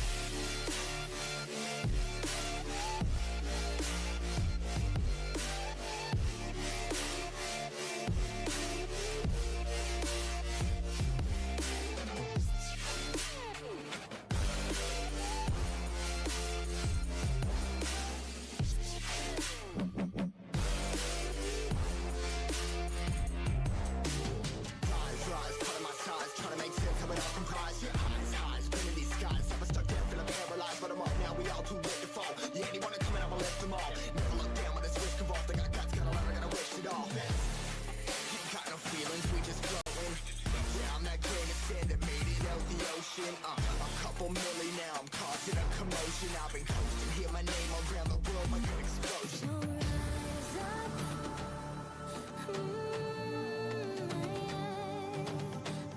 A couple milli now, I'm causing a commotion. I've been coasting, hear my name around the world like an explosion. So rise up,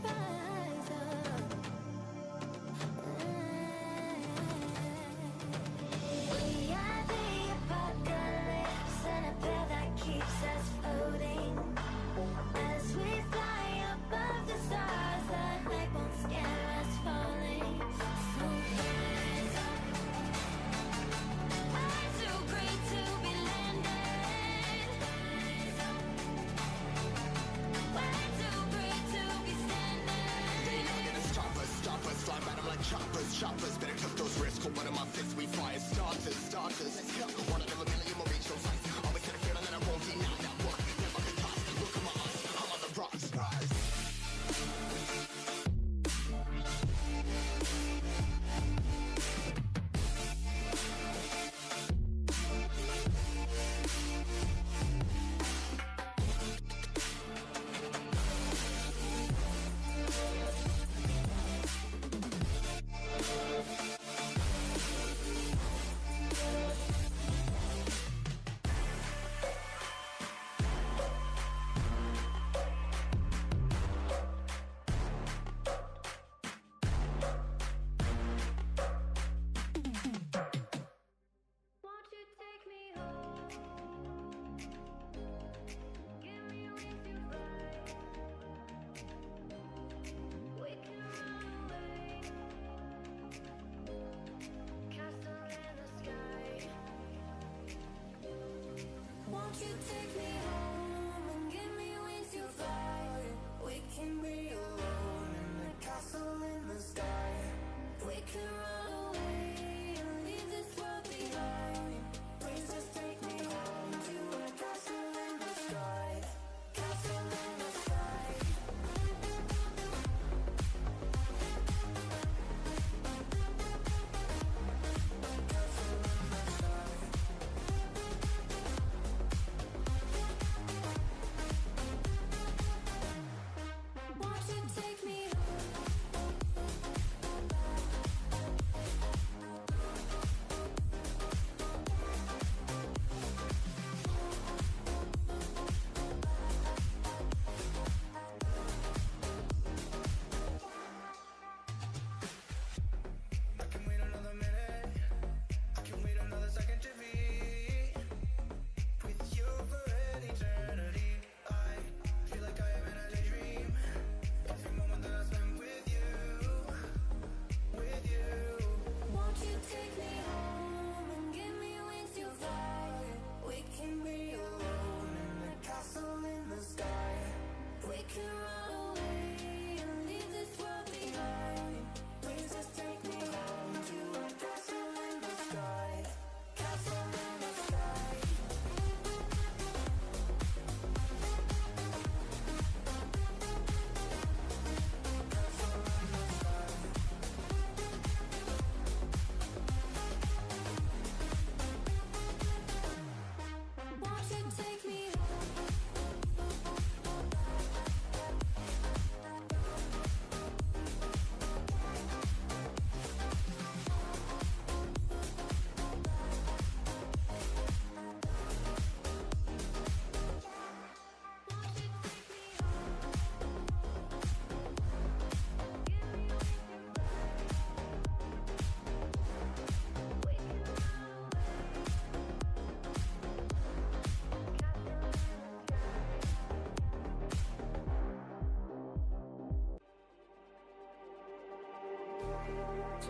rise up. We are the apocalypse, and a pair that keeps us floating. As we fly above the stars, the light won't scare us falling. So rise up. I'm too great to be landed. Rise up. We're too great to be standing. They never gonna stop us, fly by them like choppers, better cook those wrists, cold blood in my fists, we fire starters, let's go, one out of a million will reach those heights, always get a feeling that I won't deny that work, never could toss, look at my eyes, I'm on the rocks, rise. Won't you take me home? Give me wings to fly. We can run away. Castle in the sky. Won't you take me home and give me wings to fly? We can be alone in the castle in the sky. We can run away and leave this world behind. Please just take me home to a castle in the sky. Castle in the sky. Castle in the sky.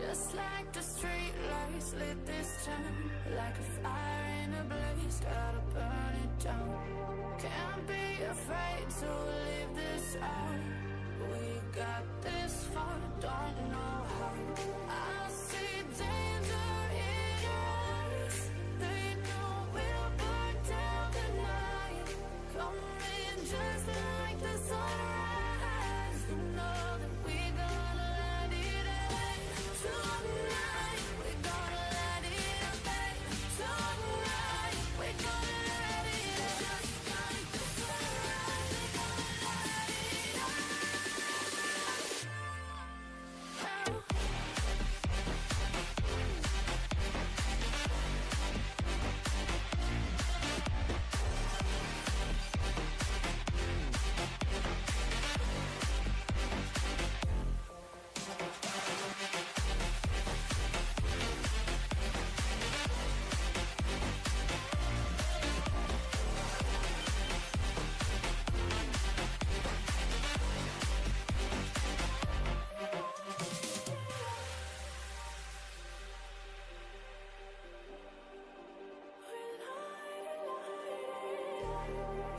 Just like the street lights lit this town, like a fire in a blaze, gotta burn it down. Can't be afraid to leave this out. We got this far, don't know how. I see danger in your eyes. They know we'll burn down the night. Coming just like the sunrise. You know that we gonna let it in. Tonight, we gonna let it in. Tonight, we gonna let it in. Just like the sunrise, we gonna let it in.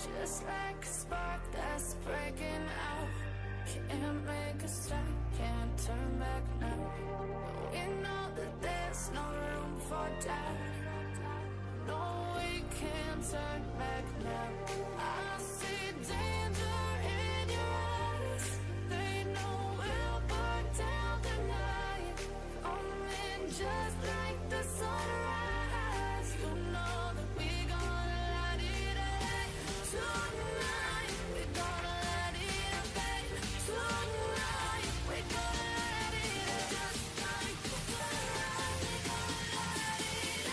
Just like a spark that's breaking out. Can't make a stop, can't turn back now. We know that there's no room for doubt. No, we can't turn back now. I see danger in your eyes. They know we'll burn down the night. Coming just like the sunrise. You know that we gonna let it in. Tonight, we gonna let it in. Tonight, we gonna let it in. Just like the sunrise, we gonna let it in.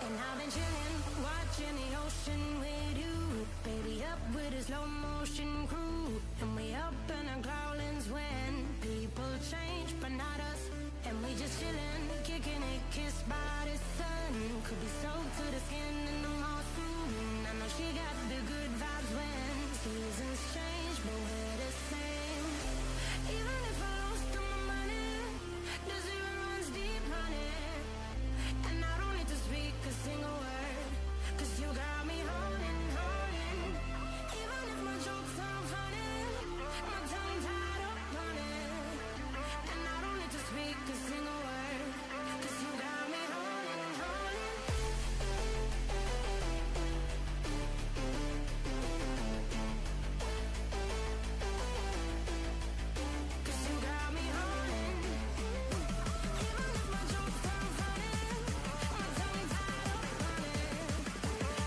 And I've been chillin', watching the ocean with you. Baby up with a slow motion crew. And we up in our growlings when people change, but not us. And we just chillin', kicking it, kissed by the sun. Could be soaked to the skin in the moss room. I know she got the good vibes when seasons change, but we're the same. Even if I lost all my money, the zero runs deep, honey. And I don't need to speak a single word, 'cause you got me holding, holding. Even if my jokes sound funny, my tongue tied up on it. And I don't need to speak a single word, 'cause you got me holding, holding. 'Cause you got me holding. Even if my jokes sound funny, my tongue tied up on it.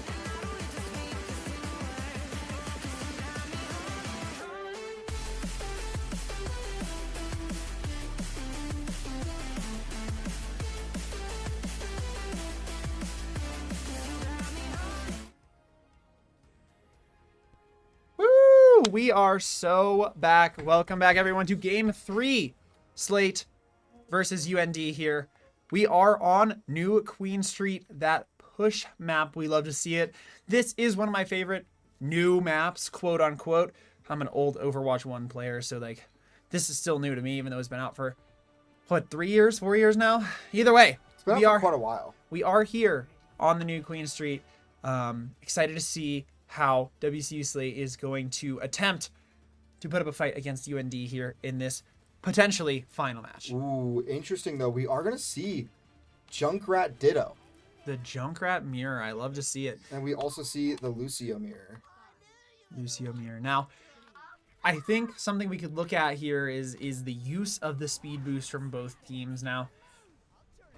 And I don't need to speak a single word, 'cause you got me holding, holding. Woo! We are so back. Welcome back, everyone, to Game 3. Slate versus UND here. We are on New Queen Street, that push map. We love to see it. This is one of my favorite new maps, quote unquote. I'm an old Overwatch 1 player, so like this is still new to me, even though it's been out for, what, 3 years, 4 years now? Either way, It's been we out for are quite a while. we are here on the New Queen Street. Excited to see how WCU Slate is going to attempt to put up a fight against UND here in this potentially final match. Ooh, interesting though. We are gonna see Junkrat Ditto, The Junkrat mirror. I love to see it. and we also see the Lucio mirror. Lucio mirror. Now, I think something we could look at here is the use of the speed boost from both teams. Now,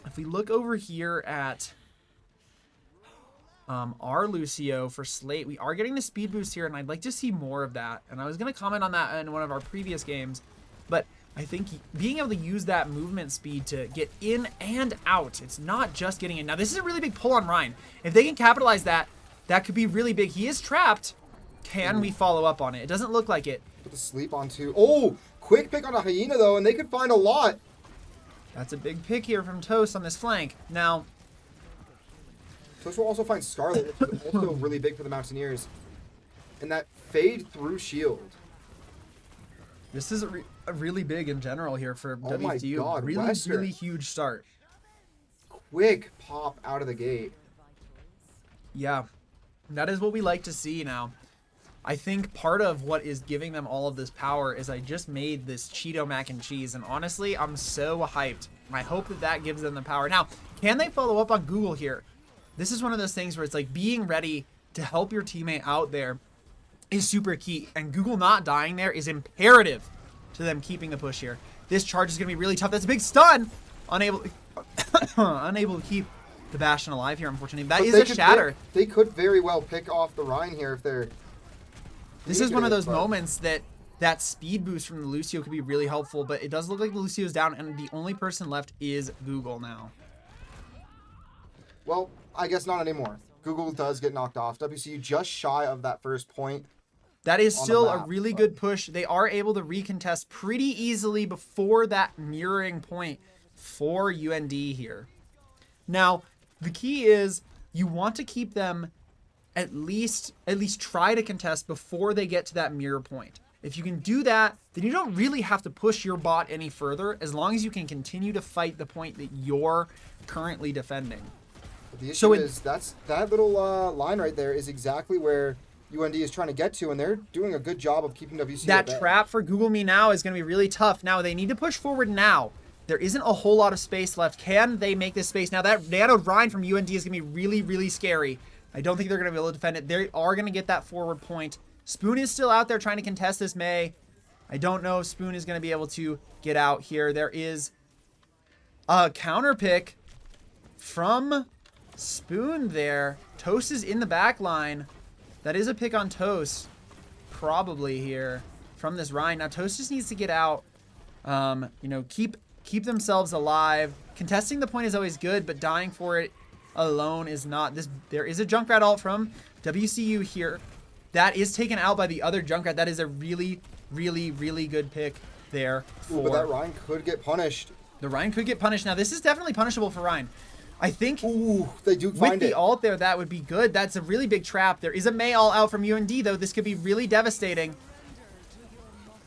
if we look over here at our Lucio for Slate, we are getting the speed boost here, and I'd like to see more of that. And I was going to comment on that in one of our previous games, but I think being able to use that movement speed to get in and out, it's not just getting in. Now, this is a really big pull on Ryan. If they can capitalize that, that could be really big. He is trapped. Can we follow up on it? It doesn't look like it. Put the sleep onto. Oh, quick pick on a Hyena though, and they could find a lot. That's a big pick here from Toast on this flank. Now, Toast will also find Scarlet, which is also really big for the Mountaineers. And that fade through shield. this is a really big in general here for Oh my WCU. God, really, Western. really huge start. Quick pop out of the gate. Yeah, that is what we like to see now. I think part of what is giving them all of this power is I just made this Cheeto mac and cheese, and honestly, I'm so hyped. I hope that that gives them the power. Now, can they follow up on Google here? This is one of those things where it's like being ready to help your teammate out there is super key, and Google not dying there is imperative to them keeping the push here. This charge is going to be really tough. That's a big stun. Unable to keep the Bastion alive here, unfortunately. That But is they a could shatter. They could very well pick off the Rhine here if they're. This is one of those but- moments that speed boost from the Lucio could be really helpful, but it does look like the Lucio's down, and the only person left is Google now. Well, I guess not anymore. Google does get knocked off. WCU just shy of that first point. That is On the still a map, really but- good push. They are able to recontest pretty easily before that mirroring point for UND here. Now, the key is you want to keep them at least try to contest before they get to that mirror point. If you can do that, then you don't really have to push your bot any further as long as you can continue to fight the point that you're currently defending. But the issue So is that little line right there is exactly where UND is trying to get to, and they're doing a good job of keeping WCU That at bay. trap for Google Me now is going to be really tough. Now, they need to push forward now. There isn't a whole lot of space left. Can they make this space? Now, that Nano Rhine from UND is going to be really, really scary. I don't think they're going to be able to defend it. They are going to get that forward point. Spoon is still out there trying to contest this May. I don't know if Spoon is going to be able to get out here. There is a counter pick from Spoon there. Toast is in the back line. That is a pick on Toast, probably here from this Rhine. Now, Toast just needs to get out, keep themselves alive. Contesting the point is always good, but dying for it alone is not. There is a Junkrat ult from WCU here. That is taken out by the other Junkrat. That is a really, really, really good pick there. Ooh, but that Rhine could get punished. The Rhine could get punished. Now, this is definitely punishable for Rhine. I think Ooh, they do with find the it. ult there, that would be good. That's a really big trap. There is a May ult out from UND, though. This could be really devastating.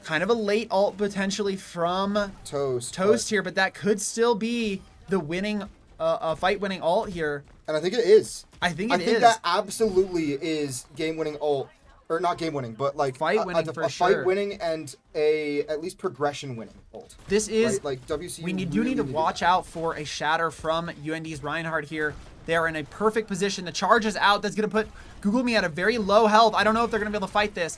Kind of a late ult potentially from Toast here, but that could still be the winning, fight-winning ult here. and I think it is. I think I it think is. that absolutely is game-winning ult, or not game-winning, but like Fight-winning for a sure. fight-winning and a at least progression-winning ult. This is Right? Like WCU. we do really need to do watch that. out for a shatter from UND's Reinhardt here. They are in a perfect position. The charge is out. That's going to put Google Me at a very low health. I don't know if they're going to be able to fight this.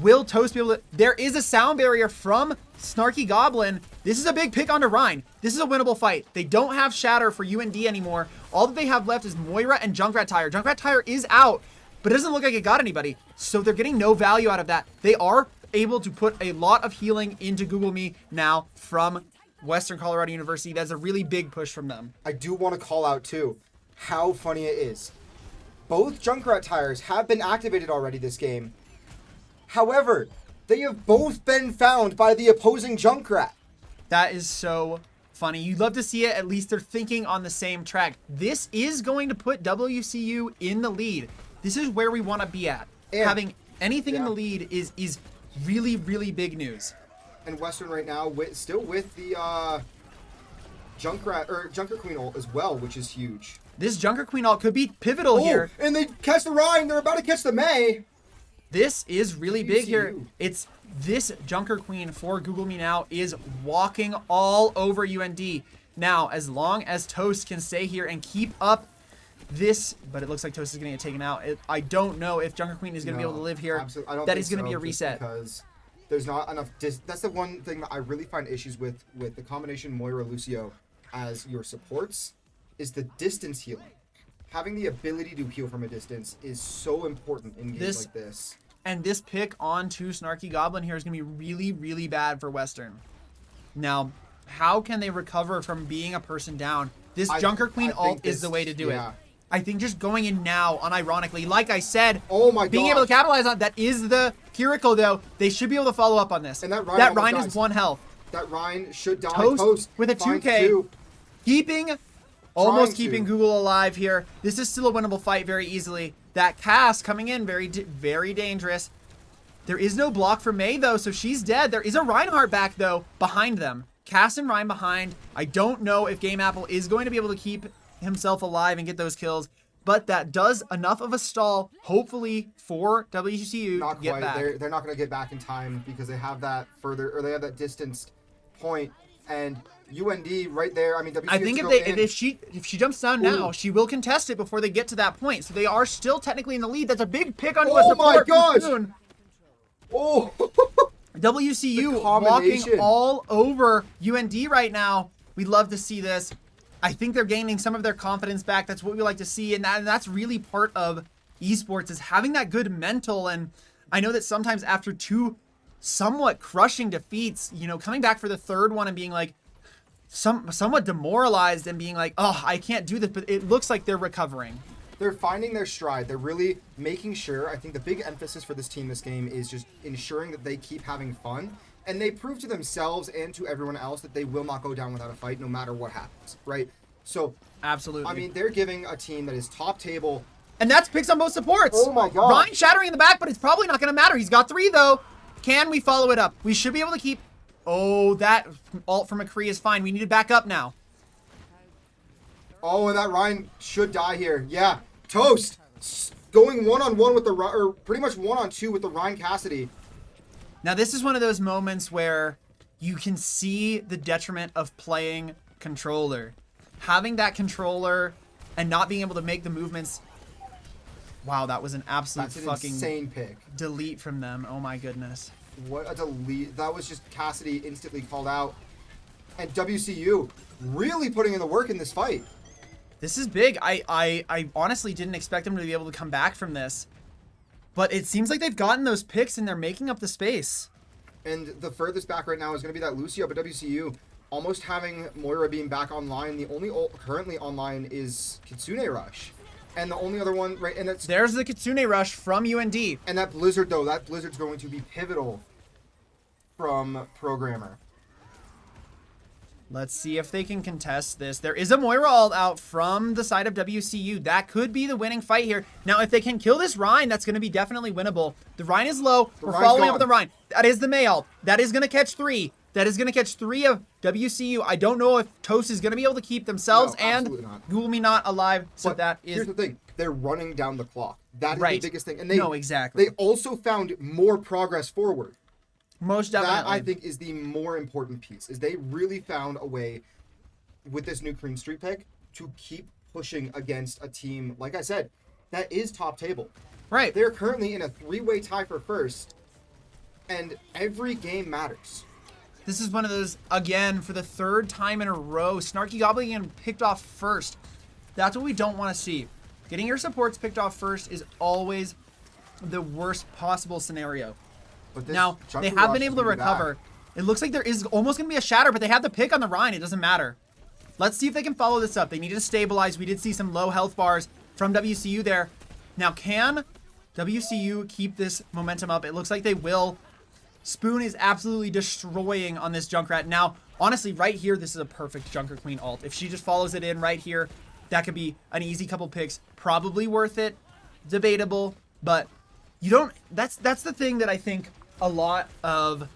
Will Toast be able to? There is a sound barrier from Snarky Goblin. This is a big pick onto Rhine. This is a winnable fight. They don't have shatter for UND anymore. All that they have left is Moira and Junkrat Tire. Junkrat Tire is out, but it doesn't look like it got anybody. So they're getting no value out of that. They are able to put a lot of healing into Google Me now from Western Colorado University. That's a really big push from them. I do want to call out too how funny it is. Both Junkrat tires have been activated already this game. However, they have both been found by the opposing Junkrat. That is so funny. You'd love to see it. At least they're thinking on the same track. This is going to put WCU in the lead. This is where we want to be at. And- Having anything in yeah. the lead is really, really big news. And Western right now still with the Junkrat Queen ult as well, which is huge. This Junker Queen ult could be pivotal here. And they catch the Rhine. They're about to catch the May. This is really big here. WCU. It's this Junker Queen for Google Me Now is walking all over UND. Now, as long as Toast can stay here and keep up this, but it looks like Toast is going to get taken out. I don't know if Junker Queen is going to be able to live here. Absolutely. I don't That think is going to so, be a just reset. because there's not enough. That's the one thing that I really find issues with the combination Moira Lucio as your supports is the distance healing. Having the ability to heal from a distance is so important in games like this. And this pick onto Snarky Goblin here is going to be really, really bad for Western. Now, how can they recover from being a person down? This Junker Queen I think ult is the way to do it. yeah. I think just going in now, unironically, like I said, Oh my being gosh. able to capitalize on that is the Kiriko, though. They should be able to follow up on this. And that Ryan almost is dies. 1 health. That Ryan should die. Toast with a finds 2K. two. Almost to. keeping Google alive here. This is still a winnable fight very easily. That cast coming in very dangerous. There is no block for May, though, so she's dead. There is a Reinhardt back, though, behind them. Cass and Ryan behind. I don't know if Game Apple is going to be able to keep himself alive and get those kills, but that does enough of a stall, hopefully, for WCU Not to get quite. back. They're not going to get back in time because they have that further, or they have that distanced point. And UND right there. I mean, WCU I think if she jumps down now, she will contest it before they get to that point. So they are still technically in the lead. That's a big pick on Oh my support from gosh! Spoon. Oh, WCU The walking combination. all over UND right now. We'd love to see this. I think they're gaining some of their confidence back. That's what we like to see, and that's really part of esports is having that good mental. And I know that sometimes after 2 somewhat crushing defeats, coming back for the 3rd one and being like somewhat demoralized and being like, oh, I can't do this, but it looks like they're recovering. they're finding their stride. They're really making sure. I think the big emphasis for this team this game is just ensuring that they keep having fun. And they prove to themselves and to everyone else that they will not go down without a fight no matter what happens, right? So, Absolutely. I mean, they're giving a team that is top table. And that's picks on both supports. Oh my God. Ryan shattering in the back, but it's probably not going to matter. He's got 3, though. Can we follow it up? We should be able to keep... Oh, that ult from McCree is fine. We need to back up now. Oh, and that Ryan should die here. Yeah. Toast. Going one-on-one with the... Or pretty much one-on-two with the Ryan Cassidy. Now, this is one of those moments where you can see the detriment of playing controller. Having that controller and not being able to make the movements... Wow, that was an absolute That's an fucking insane pick. delete from them. Oh my goodness. What a delete. That was just Cassidy instantly called out. And WCU really putting in the work in this fight. This is big. I honestly didn't expect them to be able to come back from this. But it seems like they've gotten those picks and they're making up the space. And the furthest back right now is going to be that Lucio, but WCU almost having Moira being back online. The only ult currently online is Kitsune Rush. And the only other one, right, and that's... There's the Kitsune Rush from UND. And that Blizzard, though, that Blizzard's going to be pivotal from Programmer. Let's see if they can contest this. There is a Moira ult out from the side of WCU. That could be the winning fight here. Now, if they can kill this Rhine, that's going to be definitely winnable. The Rhine is low. We're Rhine's following up gone. with the Rhine. That is the May ult. That is going to catch 3. That is going to catch 3 of WCU. I don't know if Toast is going to be able to keep themselves No, and absolutely not. Google Me Not alive. So But that is... here's the thing. They're running down the clock. That is Right. the biggest thing. And they, No, exactly. They also found more progress forward. Most definitely. That, I think, is the more important piece, is they really found a way with this new Green Street pick to keep pushing against a team, like I said, that is top table. Right. They're currently in a 3-way tie for first, and every game matters. This is one of those, again, for the 3rd time in a row, Snarky Goblin getting picked off first. That's what we don't want to see. Getting your supports picked off first is always the worst possible scenario. But this Now, Junker they have Rush been is able to gonna be back. recover. It looks like there is almost going to be a shatter, but they have the pick on the Rhine. It doesn't matter. Let's see if they can follow this up. They need to stabilize. We did see some low health bars from WCU there. Now, can WCU keep this momentum up? It looks like they will. Spoon is absolutely destroying on this Junkrat. Now, honestly, right here, this is a perfect Junker Queen ult. If she just follows it in right here, that could be an easy couple picks. Probably worth it. Debatable. But you don't... That's the thing that I think a lot of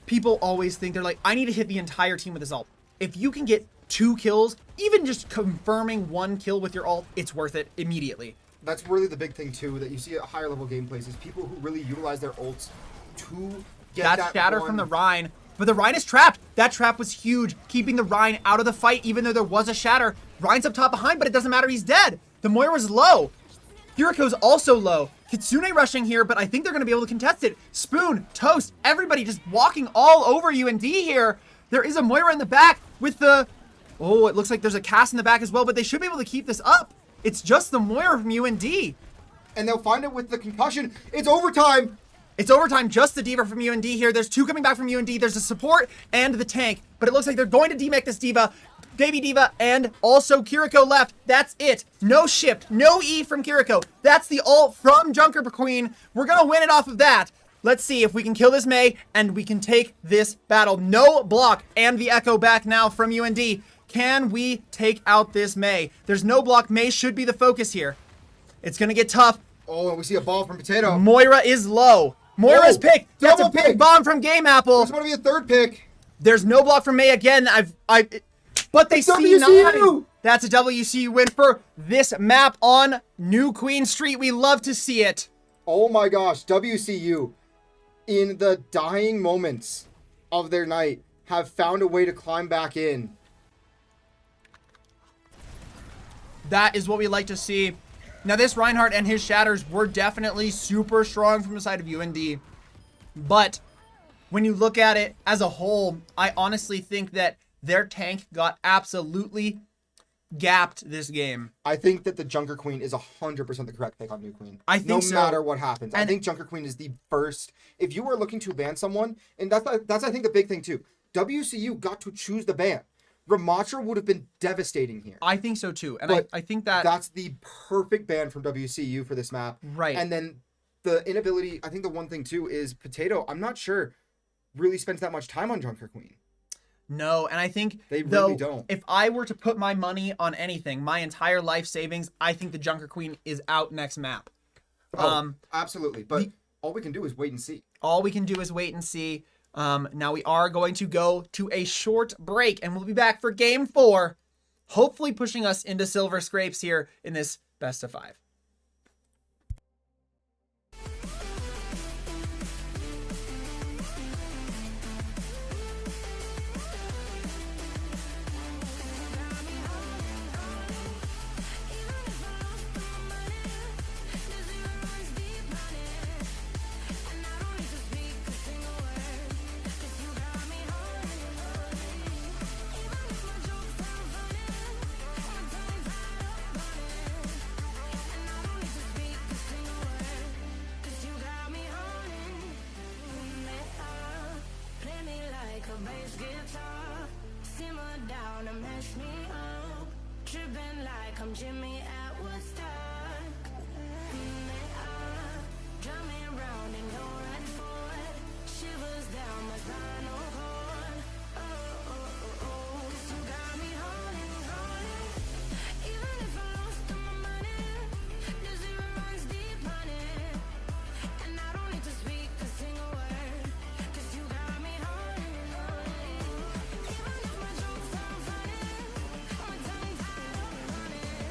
people always think. They're like, I need to hit the entire team with this ult. If you can get 2 kills, even just confirming 1 kill with your ult, it's worth it immediately. that's really the big thing too that you see at higher level gameplays is people who really utilize their ults to get That that shatter one. from the Rhine. But the Rhine is trapped. That trap was huge, keeping the Rhine out of the fight, even though there was a shatter. Rhine's up top behind, but it doesn't matter. He's dead. The Moira's low. Kiriko's also low. Kitsune rushing here, but I think they're going to be able to contest it. Spoon, Toast, everybody just walking all over UND here. There is a Moira in the back with the... Oh, it looks like there's a Cass in the back as well, but they should be able to keep this up. It's just the Moira from UND. And they'll find it with the concussion. It's overtime. It's overtime, just the D.Va from UND here. There's two coming back from UND. There's the support and the tank. But it looks like they're going to demech this D.Va. Baby D.Va and also Kiriko left. That's it. No shift. No E from Kiriko. That's the ult from Junker Queen. We're going to win it off of that. Let's see if we can kill this Mei and we can take this battle. No block and the echo back now from UND. Can we take out this Mei? There's no block. Mei should be the focus here. It's going to get tough. Oh, and we see a ball from Potato. Moira is low. Moira's pick. That's a double big pick. bomb from Game Apple. There's going to be a third pick. There's no block from Mei again. But they It's see WCU. 9. That's a WCU win for this map on New Queen Street. We love to see it. Oh my gosh, WCU, in the dying moments of their night, have found a way to climb back in. That is what we like to see. Now, this Reinhardt and his shatters were definitely super strong from the side of UND. But when you look at it as a whole, I honestly think that their tank got absolutely gapped this game. I think that the Junker Queen is 100% the correct pick on New Queen. I think so. No matter what happens. I And- think Junker Queen is the first. If you were looking to ban someone, and that's I think the big thing too. WCU got to choose the ban. Ramatra would have been devastating here. I think so too. And But I think that... That's the perfect ban from WCU for this map. Right. And then the inability, I think the one thing too is Potato, I'm not sure, really spends that much time on Junker Queen. No, and I think They though, really don't. if I were to put my money on anything, my entire life savings, I think the Junker Queen is out next map. Oh, absolutely. But all we can do is wait and see. All we can do is wait and see. Now we are going to go to a short break, and we'll be back for Game 4, hopefully pushing us into silver scrapes here in this best of 5. Jimmy at Woodstock. Drumming round in your red Ford. Shivers down my spinal cord. Oh. 'Cause you got me holding. Even if I lost all my money, the zero runs deep on it. And I don't need to speak a single word. 'Cause you got me holding. Even if my jokes sound funny, my tongue tied up on it.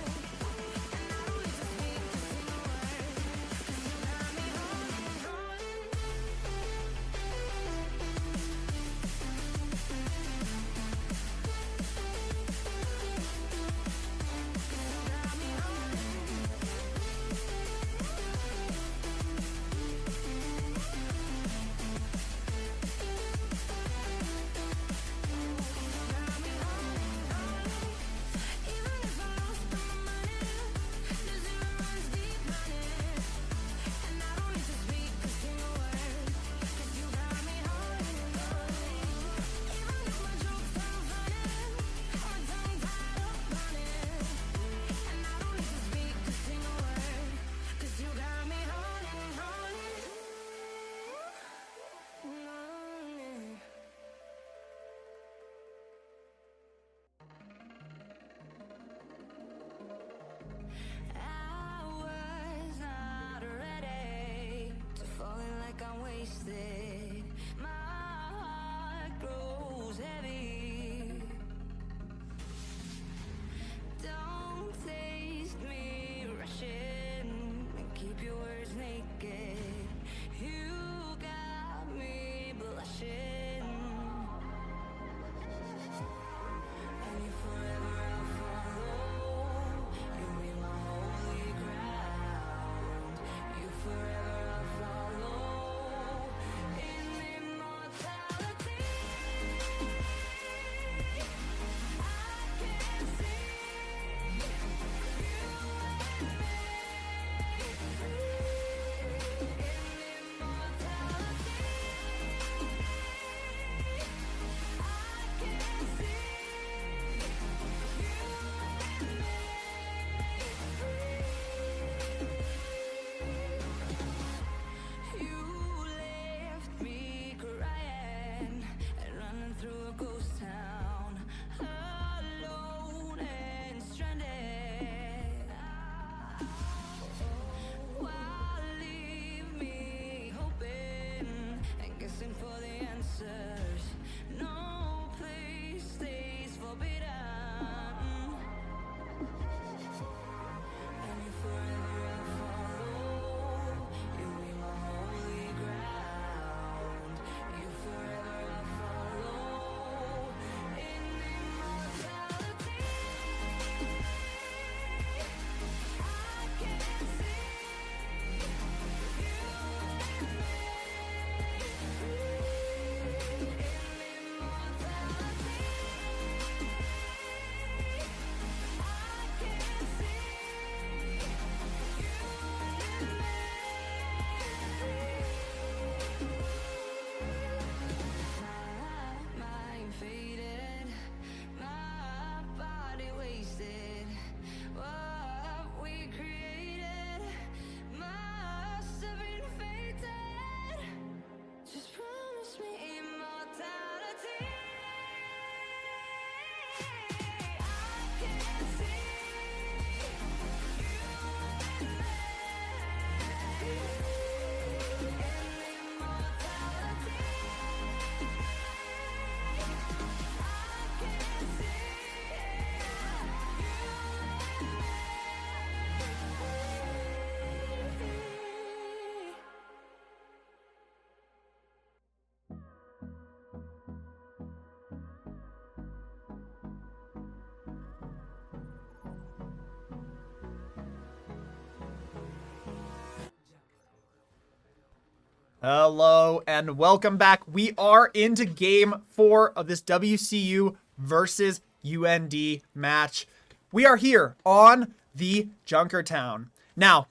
Hello and welcome back. We are into game 4 of this WCU versus UND match. We are here on the Junkertown. Now,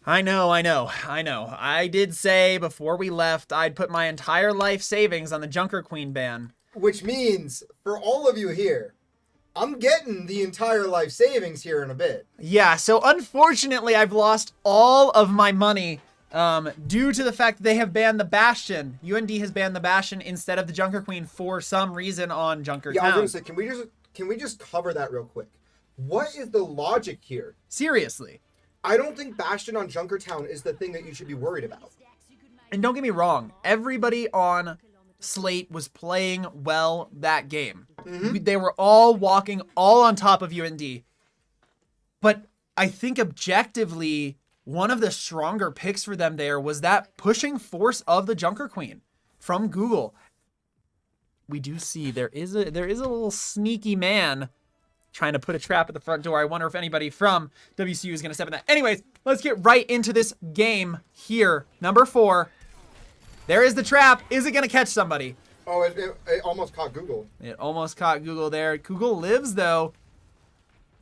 I know. I did say before we left I'd put my entire life savings on the Junker Queen ban. Which means, for all of you here, I'm getting the entire life savings here in a bit. Yeah, so unfortunately I've lost all of my money due to the fact that they have banned the Bastion. UND has banned the Bastion instead of the Junker Queen for some reason on Junkertown. Yeah, I was gonna say, can we just cover that real quick? What is the logic here? Seriously. I don't think Bastion on Junkertown is the thing that you should be worried about. And don't get me wrong, everybody on Slate was playing well that game. They were all walking all on top of UND. But I think objectively, one of the stronger picks for them there was that pushing force of the Junker Queen from Google. We do see there is a little sneaky man trying to put a trap at the front door. I wonder if anybody from WCU is going to step in that. Anyways, let's get right into this game here. Number 4. There is the trap. Is it going to catch somebody? Oh, it almost caught Google. It almost caught Google there. Google lives, though.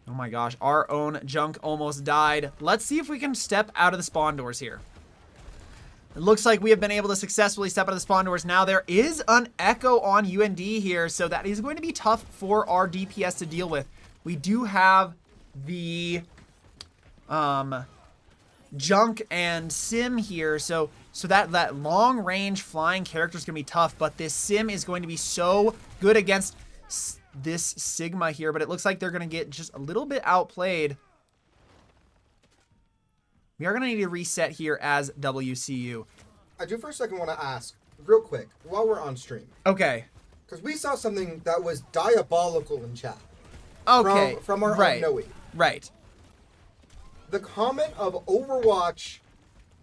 Oh my gosh, our own Junk almost died. Let's see if we can step out of the spawn doors here. It looks like we have been able to successfully step out of the spawn doors. Now, there is an Echo on UND here, so that is going to be tough for our DPS to deal with. We do have the Junk and Sim here, so that long-range flying character is going to be tough, but this Sim is going to be so good against this Sigma here, but it looks like they're going to get just a little bit outplayed. We are going to need to reset here as WCU. I do for a second want to ask, real quick, while we're on stream. Okay. Because we saw something that was diabolical in chat. Okay. From our right. own Noe. Right. The comment of Overwatch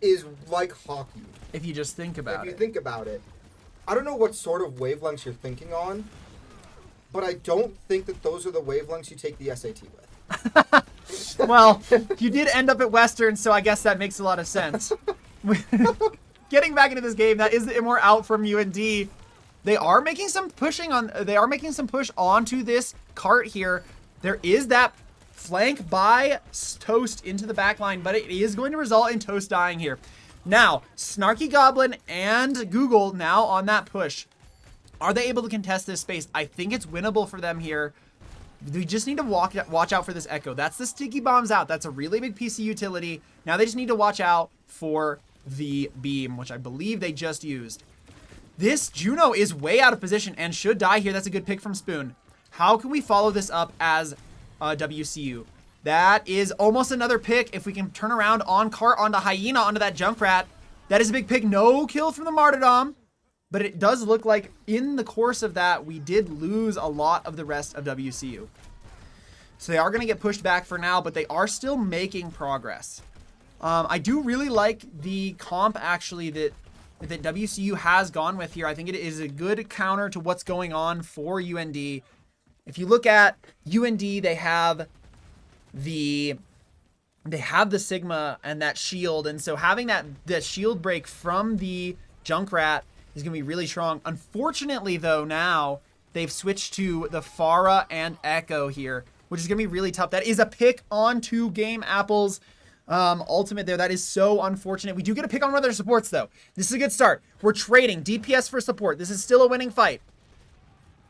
is like hockey. If you just think about If you it. think about it. I don't know what sort of wavelengths you're thinking on, but I don't think that those are the wavelengths you take the SAT with. Well, you did end up at Western, so I guess that makes a lot of sense. Getting back into this game, that is more out from UND. They are making some push onto this cart here. There is that flank by Toast into the back line, but it is going to result in Toast dying here. Now, Snarky Goblin and Google now on that push. Are they able to contest this space? I think it's winnable for them here. We just need to watch out for this Echo. That's the sticky bombs out. That's a really big piece of utility. Now they just need to watch out for the beam, which I believe they just used. This Juno is way out of position and should die here. That's a good pick from Spoon. How can we follow this up as WCU? That is almost another pick. If we can turn around on cart onto Hyena onto that Junkrat, that is a big pick. No kill from the Martyrdom. But it does look like in the course of that, we did lose a lot of the rest of WCU. So they are going to get pushed back for now, but they are still making progress. I do really like the comp, actually, that WCU has gone with here. I think it is a good counter to what's going on for UND. If you look at UND, they have the Sigma and that shield. And so having that shield break from the Junkrat is going to be really strong. Unfortunately, though, now they've switched to the Pharah and Echo here, which is going to be really tough. That is a pick on 2 Game Apple's ultimate there. That is so unfortunate. We do get a pick on one of their supports, though. This is a good start. We're trading DPS for support. This is still a winning fight.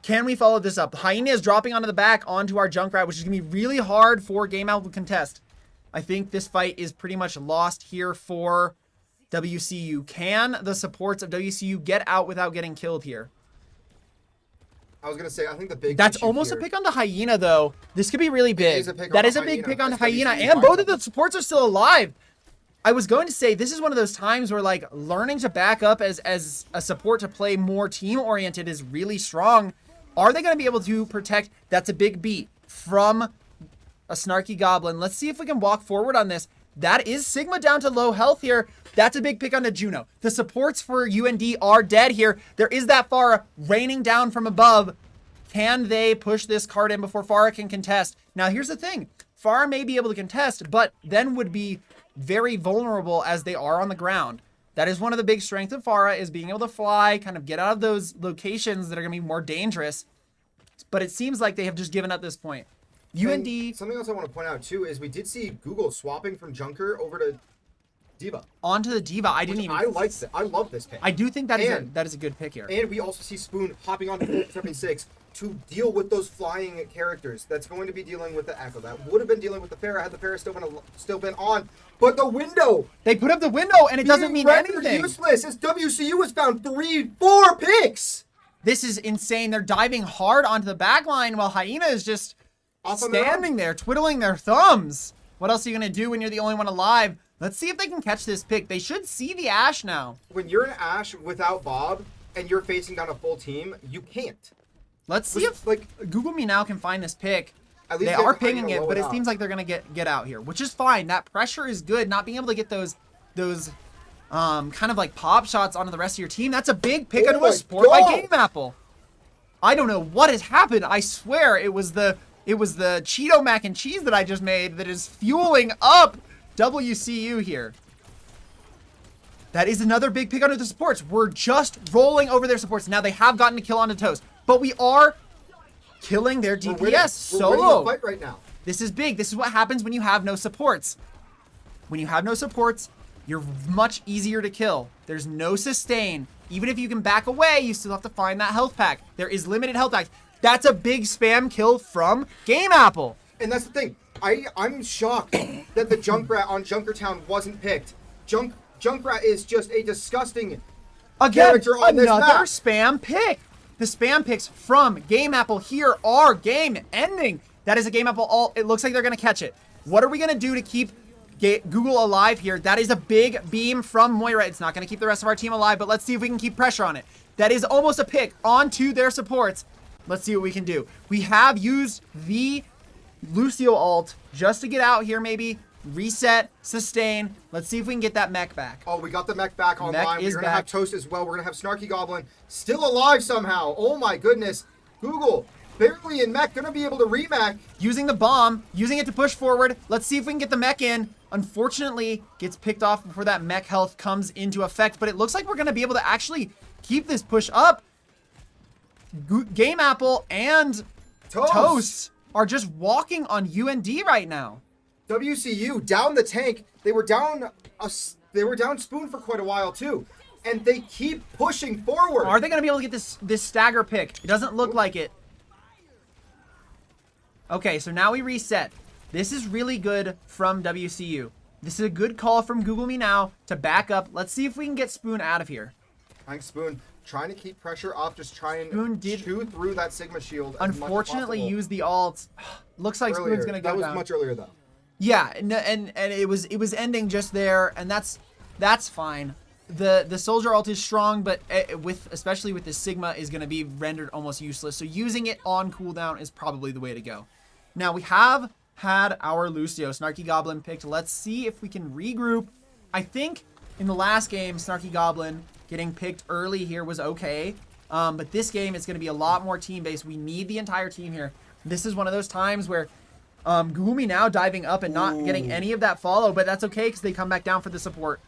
Can we follow this up? Hyena is dropping onto the back onto our Junkrat, which is going to be really hard for Game Apple to contest. I think this fight is pretty much lost here for WCU. Can the supports of WCU get out without getting killed here? I was going to say, I think the big That's issue almost here, a pick on the Hyena, though. This could be really big. That is a big pick on the Hyena, and both of the supports are still alive. I was going to say, this is one of those times where, like, learning to back up as a support to play more team-oriented is really strong. Are they going to be able to protect? That's a big beat from a Snarky Goblin. Let's see if we can walk forward on this. That is Sigma down to low health here. That's a big pick onto Juno. The supports for UND are dead here. There is that Pharah raining down from above. Can they push this card in before Pharah can contest? Now, here's the thing. Pharah may be able to contest, but then would be very vulnerable as they are on the ground. That is one of the big strengths of Pharah, is being able to fly, kind of get out of those locations that are going to be more dangerous. But it seems like they have just given up this point. UND... And something else I want to point out, too, is we did see Google swapping from Junker over to Diva. Onto the Diva. I didn't even... I liked it. I love this pick. I do think that is a good pick here. And we also see Spoon hopping on to 76 to deal with those flying characters. That's going to be dealing with the Echo. That would have been dealing with the Pharah had the Pharah still been on. But the window! They put up the window, and it doesn't mean anything. Useless as WCU has found 4 picks! This is insane. They're diving hard onto the back line while Hyena is just standing there, twiddling their thumbs. What else are you going to do when you're the only one alive? Let's see if they can catch this pick. They should see the Ashe now. When you're an Ashe without Bob and you're facing down a full team, you can't. Let's see if Google Me Now can find this pick. At least they are pinging it, but it seems like they're going to get out here, which is fine. That pressure is good. Not being able to get those kind of like pop shots onto the rest of your team. That's a big pick onto a sport by Game Apple. I don't know what has happened. I swear it was the Cheeto mac and cheese that I just made that is fueling up WCU here. That is another big pick onto the supports. We're just rolling over their supports. Now they have gotten a kill onto Toast, but we are killing their DPS solo. We're winning the fight right now. This is big. This is what happens when you have no supports. When you have no supports, you're much easier to kill. There's no sustain. Even if you can back away, you still have to find that health pack. There is limited health packs. That's a big spam kill from Game Apple. And that's the thing. I'm shocked that the Junkrat on Junkertown wasn't picked. Junkrat is just a disgusting character on this map. Another spam pick. The spam picks from Game Apple here are game ending. That is a Game Apple ult. It looks like they're going to catch it. What are we going to do to keep Google alive here? That is a big beam from Moira. It's not going to keep the rest of our team alive, but let's see if we can keep pressure on it. That is almost a pick onto their supports. Let's see what we can do. We have used the Lucio ult just to get out here, maybe reset, sustain. Let's see if we can get that mech back. Oh, we got the mech back online. We're going to back. have Toast as well. We're going to have Snarky Goblin still alive somehow. Oh my goodness. Google, barely in mech, going to be able to remech. Using the bomb, using it to push forward. Let's see if we can get the mech in. Unfortunately, gets picked off before that mech health comes into effect, but it looks like we're going to be able to actually keep this push up. Game Apple and Toast are just walking on UND right now. WCU down the tank. They were down Spoon for quite a while too, and they keep pushing forward. Are they going to be able to get this stagger pick? It doesn't look like it. Okay, so now we reset. This is really good from WCU. This is a good call from Google Me Now to back up. Let's see if we can get Spoon out of here. Thanks, Spoon. Trying to keep pressure up, just try and chew through that Sigma shield. Unfortunately, use the ult. Looks like earlier. Spoon's gonna go down. That was much earlier though. Yeah, and it was ending just there, and that's fine. The soldier ult is strong, but especially with the Sigma is gonna be rendered almost useless. So using it on cooldown is probably the way to go. Now we have had our Lucio, Snarky Goblin picked. Let's see if we can regroup. I think in the last game, Snarky Goblin getting picked early here was okay. But this game is going to be a lot more team-based. We need the entire team here. This is one of those times where Google Me Now diving up and not getting any of that follow, but that's okay because they come back down for the support.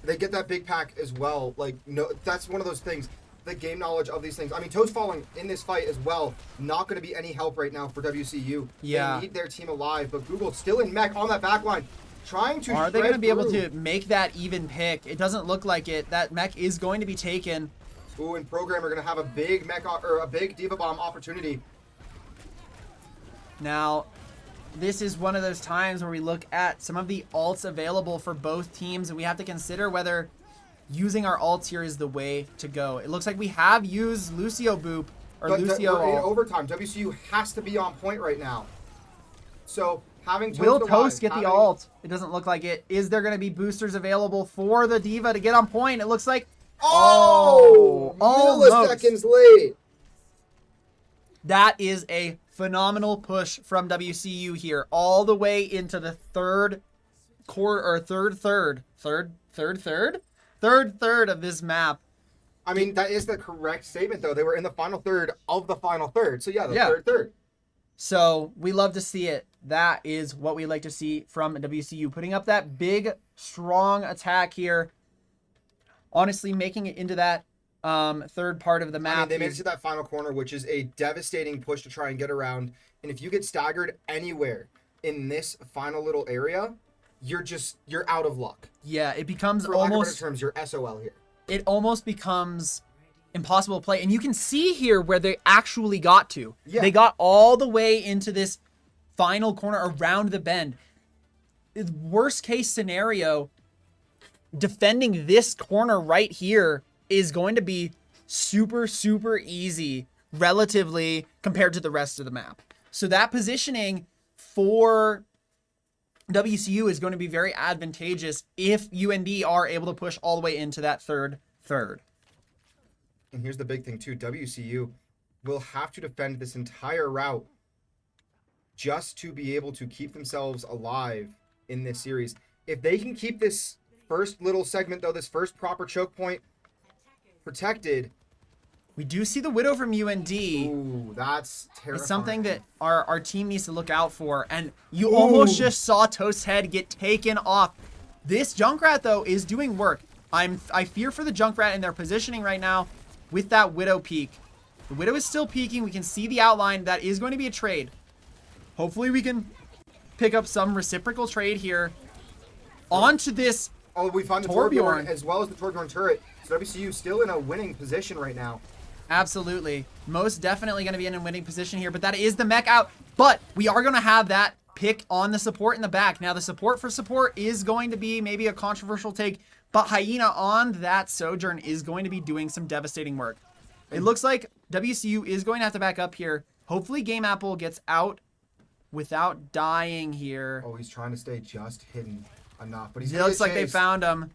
They get that big pack as well. Like, no, that's one of those things. The game knowledge of these things. I mean, Toast falling in this fight as well. Not going to be any help right now for WCU. Yeah. They need their team alive, but Google still in mech on that back line. Trying to Are they going to be able to make that even pick? It doesn't look like it. That mech is going to be taken. Ooh, and Program are going to have a big mech or a big Diva Bomb opportunity. Now, this is one of those times where we look at some of the ults available for both teams, and we have to consider whether using our ults here is the way to go. It looks like we have used Lucio Boop or Lucio in ult. overtime. WCU has to be on point right now. So having Toast Will alive, Toast get the ult? It doesn't look like it. Is there going to be boosters available for the Diva to get on point? It looks like almost milliseconds late. That is a phenomenal push from WCU here, all the way into the third third of this map. I mean, that is the correct statement, though. They were in the final third of the final third. So, yeah, third. So, we love to see it. That is what we like to see from WCU. Putting up that big, strong attack here. honestly making it into that third part of the map. I mean, they made it to that final corner, which is a devastating push to try and get around. And if you get staggered anywhere in this final little area, you're out of luck. Yeah, it becomes For lack of almost better terms, you're SOL here. it almost becomes impossible to play. And you can see here where they actually got to. Yeah. They got all the way into this final corner around the bend. Worst case scenario, defending this corner right here is going to be super, super easy relatively compared to the rest of the map. So that positioning for WCU is going to be very advantageous if UND are able to push all the way into that third. And here's the big thing too. WCU will have to defend this entire route just to be able to keep themselves alive in this series. If they can keep this first little segment, though, this first proper choke point protected. We do see the Widow from UND. Ooh, that's terrifying. It's something that our team needs to look out for. And you almost just saw Toast's head get taken off. This Junkrat, though, is doing work. I fear for the Junkrat in their positioning right now with that Widow peak. The Widow is still peeking. We can see the outline. That is going to be a trade. Hopefully we can pick up some reciprocal trade here onto this. Oh, we found the Torbjorn as well as the Torbjorn turret. So WCU still in a winning position right now. Absolutely. Most definitely going to be in a winning position here, but that is the mech out. But we are going to have that pick on the support in the back. Now, the support for support is going to be maybe a controversial take, but Hyena on that Sojourn is going to be doing some devastating work. It looks like WCU is going to have to back up here. Hopefully Game Apple gets out without dying here. Oh, he's trying to stay just hidden enough, but It looks like they found him.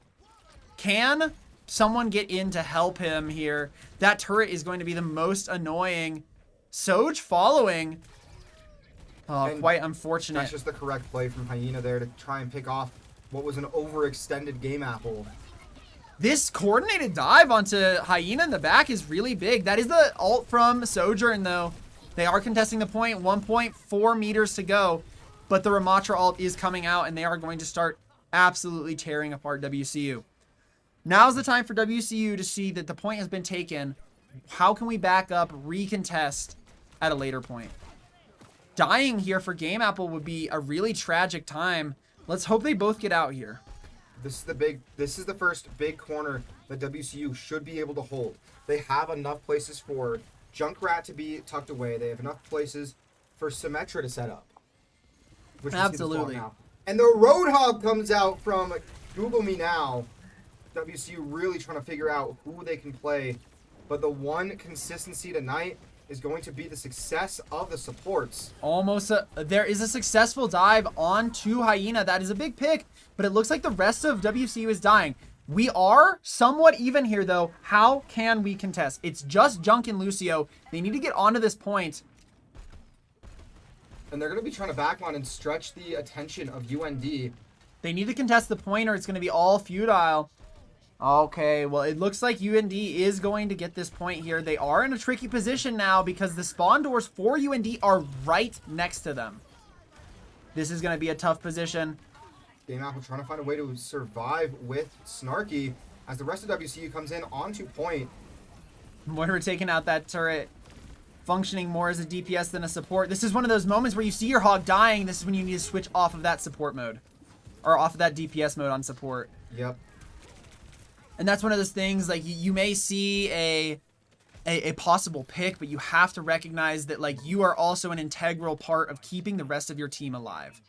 Can someone get in to help him here? That turret is going to be the most annoying. Soj following. Oh, And quite unfortunate. That's just the correct play from Hyena there to try and pick off what was an overextended Game Apple. This coordinated dive onto Hyena in the back is really big. That is the ult from Sojourn, though. They are contesting the point, 1.4 meters to go, but the Ramatra ult is coming out, and they are going to start absolutely tearing apart WCU. Now's the time for WCU to see that the point has been taken. How can we back up, recontest at a later point? Dying here for Game Apple would be a really tragic time. Let's hope they both get out here. This is the first big corner that WCU should be able to hold. They have enough places for Junkrat to be tucked away. They have enough places for Symmetra to set up. Which Absolutely. Now. And the Roadhog comes out from Google Me Now. WCU really trying to figure out who they can play. But the one consistency tonight is going to be the success of the supports. There is a successful dive onto Hyena. That is a big pick, but it looks like the rest of WCU is dying. We are somewhat even here, though. How can we contest? It's just Junk and Lucio. They need to get onto this point. And they're going to be trying to backline and stretch the attention of UND. They need to contest the point or it's going to be all futile. Okay, well, it looks like UND is going to get this point here. They are in a tricky position now because the spawn doors for UND are right next to them. This is going to be a tough position. Game Apple trying to find a way to survive with Snarky as the rest of WCU comes in onto point. When we're taking out that turret, functioning more as a DPS than a support. This is one of those moments where you see your hog dying. This is when you need to switch off of that support mode. Or off of that DPS mode on support. Yep. And that's one of those things, like, you may see a possible pick, but you have to recognize that, like, you are also an integral part of keeping the rest of your team alive.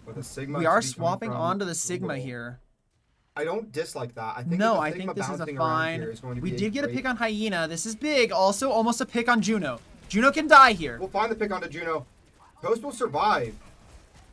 But the Sigma We are swapping onto the Sigma here. I don't dislike that. I think No, that the I Sigma think this is a bouncing around here fine. is going to We be did get a great- pick on Hyena. This is big. Also, almost a pick on Juno. Juno can die here. We'll find the pick onto Juno. Toast will survive.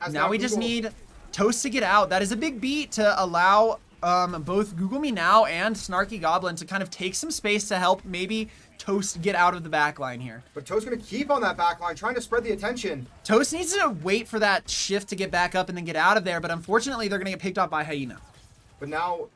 As Now we just Google- need Toast to get out. That is a big beat to allow both Google Me Now and Snarky Goblin to kind of take some space to help maybe Toast get out of the backline here. But Toast's going to keep on that back line, trying to spread the attention. Toast needs to wait for that shift to get back up and then get out of there, but unfortunately they're going to get picked off by Hyena. But now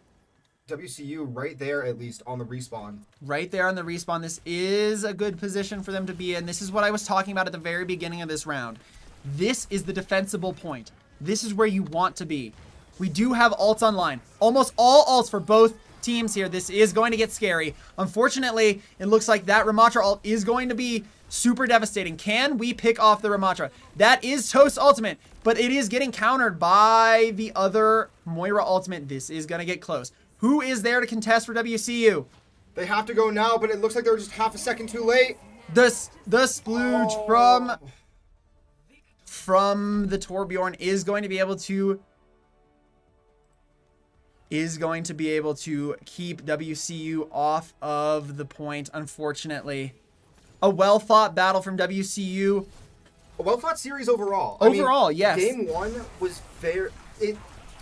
WCU right there, at least, on the respawn. Right there on the respawn. This is a good position for them to be in. This is what I was talking about at the very beginning of this round. This is the defensible point. This is where you want to be. We do have ults online. Almost all ults for both teams here. This is going to get scary. Unfortunately, it looks like that Ramatra ult is going to be super devastating. Can we pick off the Ramatra? That is Toast's ultimate, but it is getting countered by the other Moira ultimate. This is going to get close. Who is there to contest for WCU? They have to go now, but it looks like they're just half a second too late. The splooge from the Torbjorn is going to be able to keep WCU off of the point, unfortunately. A well-fought battle from WCU. A well-fought series overall. Overall, yes. Game 1 was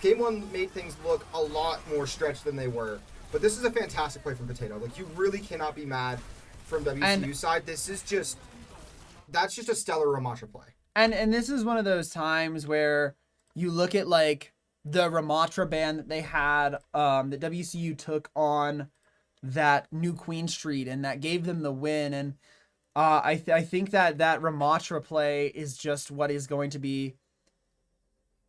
Game 1 made things look a lot more stretched than they were. But this is a fantastic play from Potato. Like, you really cannot be mad from WCU side. That's just a stellar Ramatra play. And this is one of those times where you look at, like, the Ramatra ban that they had, that WCU took on that New Queen Street, and that gave them the win. And I think that Ramatra play is just what is going to be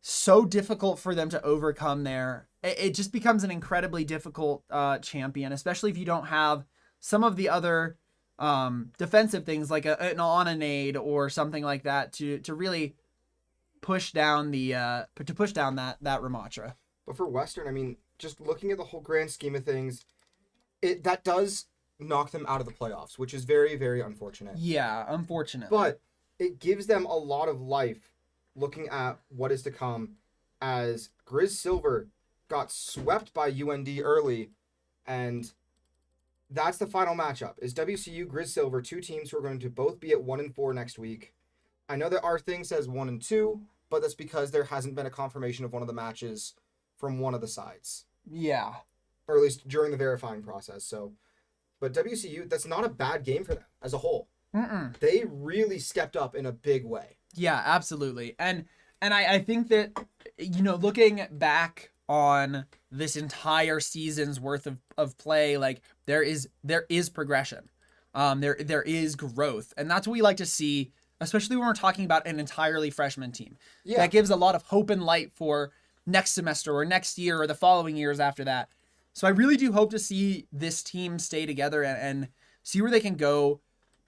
so difficult for them to overcome there. It just becomes an incredibly difficult champion, especially if you don't have some of the other defensive things like an on-a-nade or something like that to really push down that Ramatra. But for Western, I mean, just looking at the whole grand scheme of things, that does knock them out of the playoffs, which is very, very unfortunate. Yeah, unfortunate. But it gives them a lot of life looking at what is to come, as Grizz Silver got swept by UND early, and that's the final matchup. Is WCU, Grizz Silver, two teams who are going to both be at 1-4 next week. I know that our thing says 1-2, but that's because there hasn't been a confirmation of one of the matches from one of the sides. Yeah. Or at least during the verifying process. But WCU, that's not a bad game for them as a whole. Mm-mm. They really stepped up in a big way. Yeah, absolutely. And I think that, looking back on this entire season's worth of play, like there is progression. There is growth. And that's what we like to see, especially when we're talking about an entirely freshman team. Yeah. That gives a lot of hope and light for next semester or next year or the following years after that. So I really do hope to see this team stay together and see where they can go,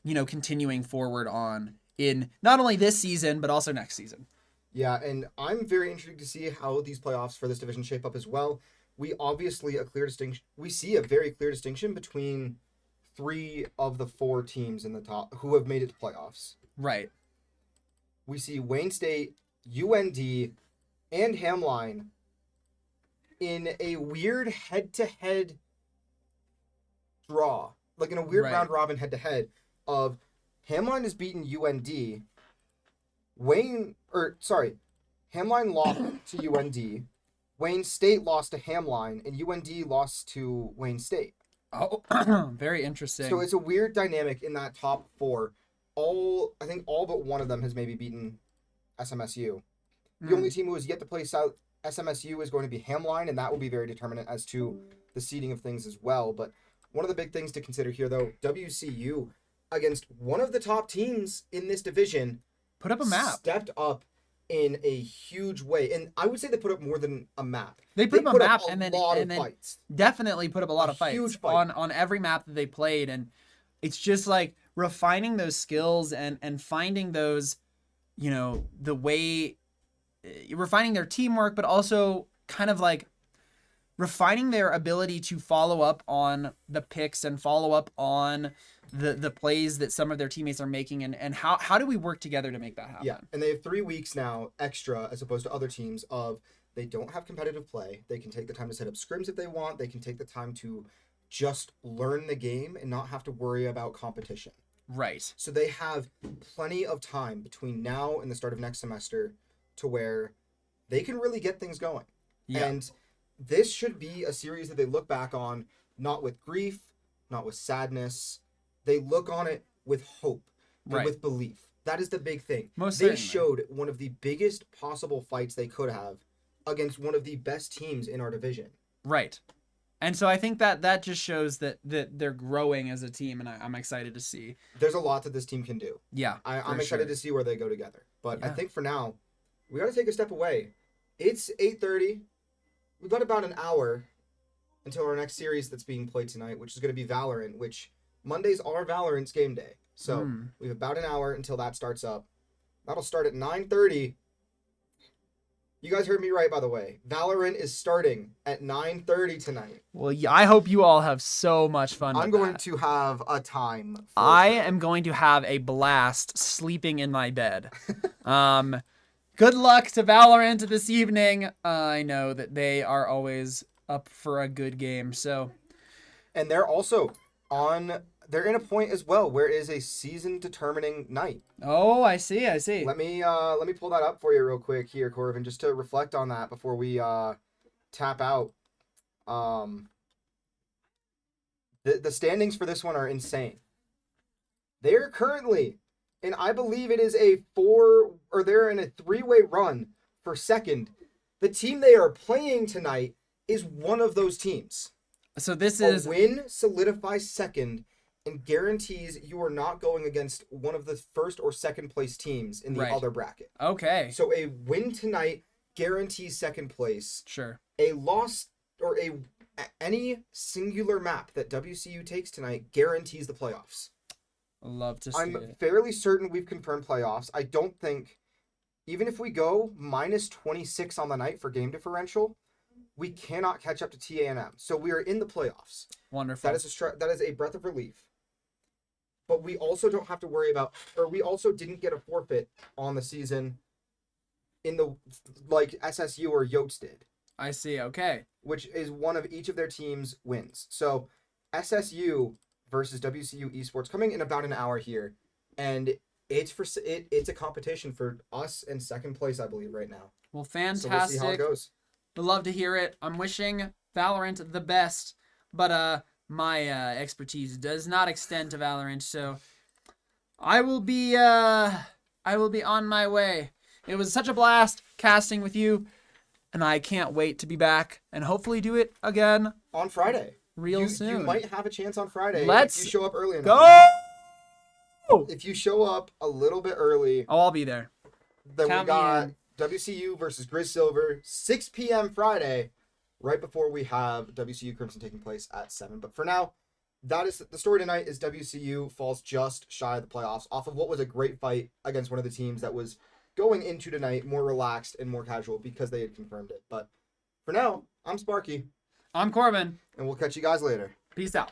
continuing forward on in not only this season, but also next season. Yeah, and I'm very interested to see how these playoffs for this division shape up as well. We see a very clear distinction between 3 of the 4 teams in the top who have made it to playoffs. Right. We see Wayne State, UND, and Hamline in a weird head-to-head draw. Like in a weird round robin head-to-head of Hamline has beaten UND. Hamline lost to UND. Wayne State lost to Hamline, and UND lost to Wayne State. Oh, very interesting. So it's a weird dynamic in that top 4. I think all but one of them has maybe beaten SMSU. The only team who has yet to play SMSU is going to be Hamline, and that will be very determinant as to the seeding of things as well. But one of the big things to consider here, though, WCU, against one of the top teams in this division, put up a map. Stepped up in a huge way. And I would say they put up more than a map. They put up a map and then fights. Definitely put up a lot of fights. Huge fight. on every map that they played. And it's just like refining those skills and finding those, the way, refining their teamwork, but also kind of like refining their ability to follow up on the picks and follow up on the plays that some of their teammates are making, and how do we work together to make that happen? Yeah, and they have 3 weeks now extra as opposed to other teams of they don't have competitive play. They can take the time to set up scrims if they want. They can take the time to just learn the game and not have to worry about competition. Right. So they have plenty of time between now and the start of next semester to where they can really get things going. Yeah. And this should be a series that they look back on, not with grief, not with sadness. They look on it with hope and with belief. That is the big thing. They showed one of the biggest possible fights they could have against one of the best teams in our division. Right. And so I think that just shows that they're growing as a team, and I'm excited to see. There's a lot that this team can do. Yeah, I'm excited to see where they go together. But I think for now, we got to take a step away. It's 8:30. We've got about an hour until our next series that's being played tonight, which is going to be Valorant, which Mondays are Valorant's game day. So we have about an hour until that starts up. That'll start at 9:30. You guys heard me right, by the way. Valorant is starting at 9:30 tonight. Well, yeah, I hope you all have so much fun. I'm going to have a time. I am going to have a blast sleeping in my bed. Good luck to Valorant this evening. I know that they are always up for a good game. So, and they're also they're in a point as well where it is a season determining night. Oh, I see. Let me pull that up for you real quick here, Corvin, just to reflect on that before we tap out. The standings for this one are insane. They're currently, and I believe it is they're in a 3-way run for second. The team they are playing tonight is one of those teams. So this is a win solidifies second and guarantees you are not going against one of the first or second place teams in the other bracket. Okay. So a win tonight guarantees second place. Sure. A loss or any singular map that WCU takes tonight guarantees the playoffs. Love to see I'm it. fairly certain we've confirmed playoffs. I don't think, even if we go minus 26 on the night for game differential, we cannot catch up to TANM. So we are in the playoffs. Wonderful. That is a breath of relief. But we also don't have to worry about, or we also didn't get a forfeit on the season in the, like SSU or Yotes did. I see. Okay. Which is one of each of their teams wins. So SSU versus WCU Esports coming in about an hour here. And it's a competition for us in second place, I believe, right now. Well, fantastic. So we'll see how it goes. Would love to hear it. I'm wishing Valorant the best, but my expertise does not extend to Valorant, so I will be on my way. It was such a blast casting with you, and I can't wait to be back and hopefully do it again on Friday. Soon. You might have a chance on Friday Let's if you show up early enough. Go! If you show up a little bit early, I'll be there. Then Count we me got in. WCU versus Grizz Silver, 6 p.m. Friday, right before we have WCU Crimson taking place at 7. But for now, that is the story tonight. Is WCU falls just shy of the playoffs off of what was a great fight against one of the teams that was going into tonight more relaxed and more casual because they had confirmed it. But for now, I'm Sparky. I'm Corbin. And we'll catch you guys later. Peace out.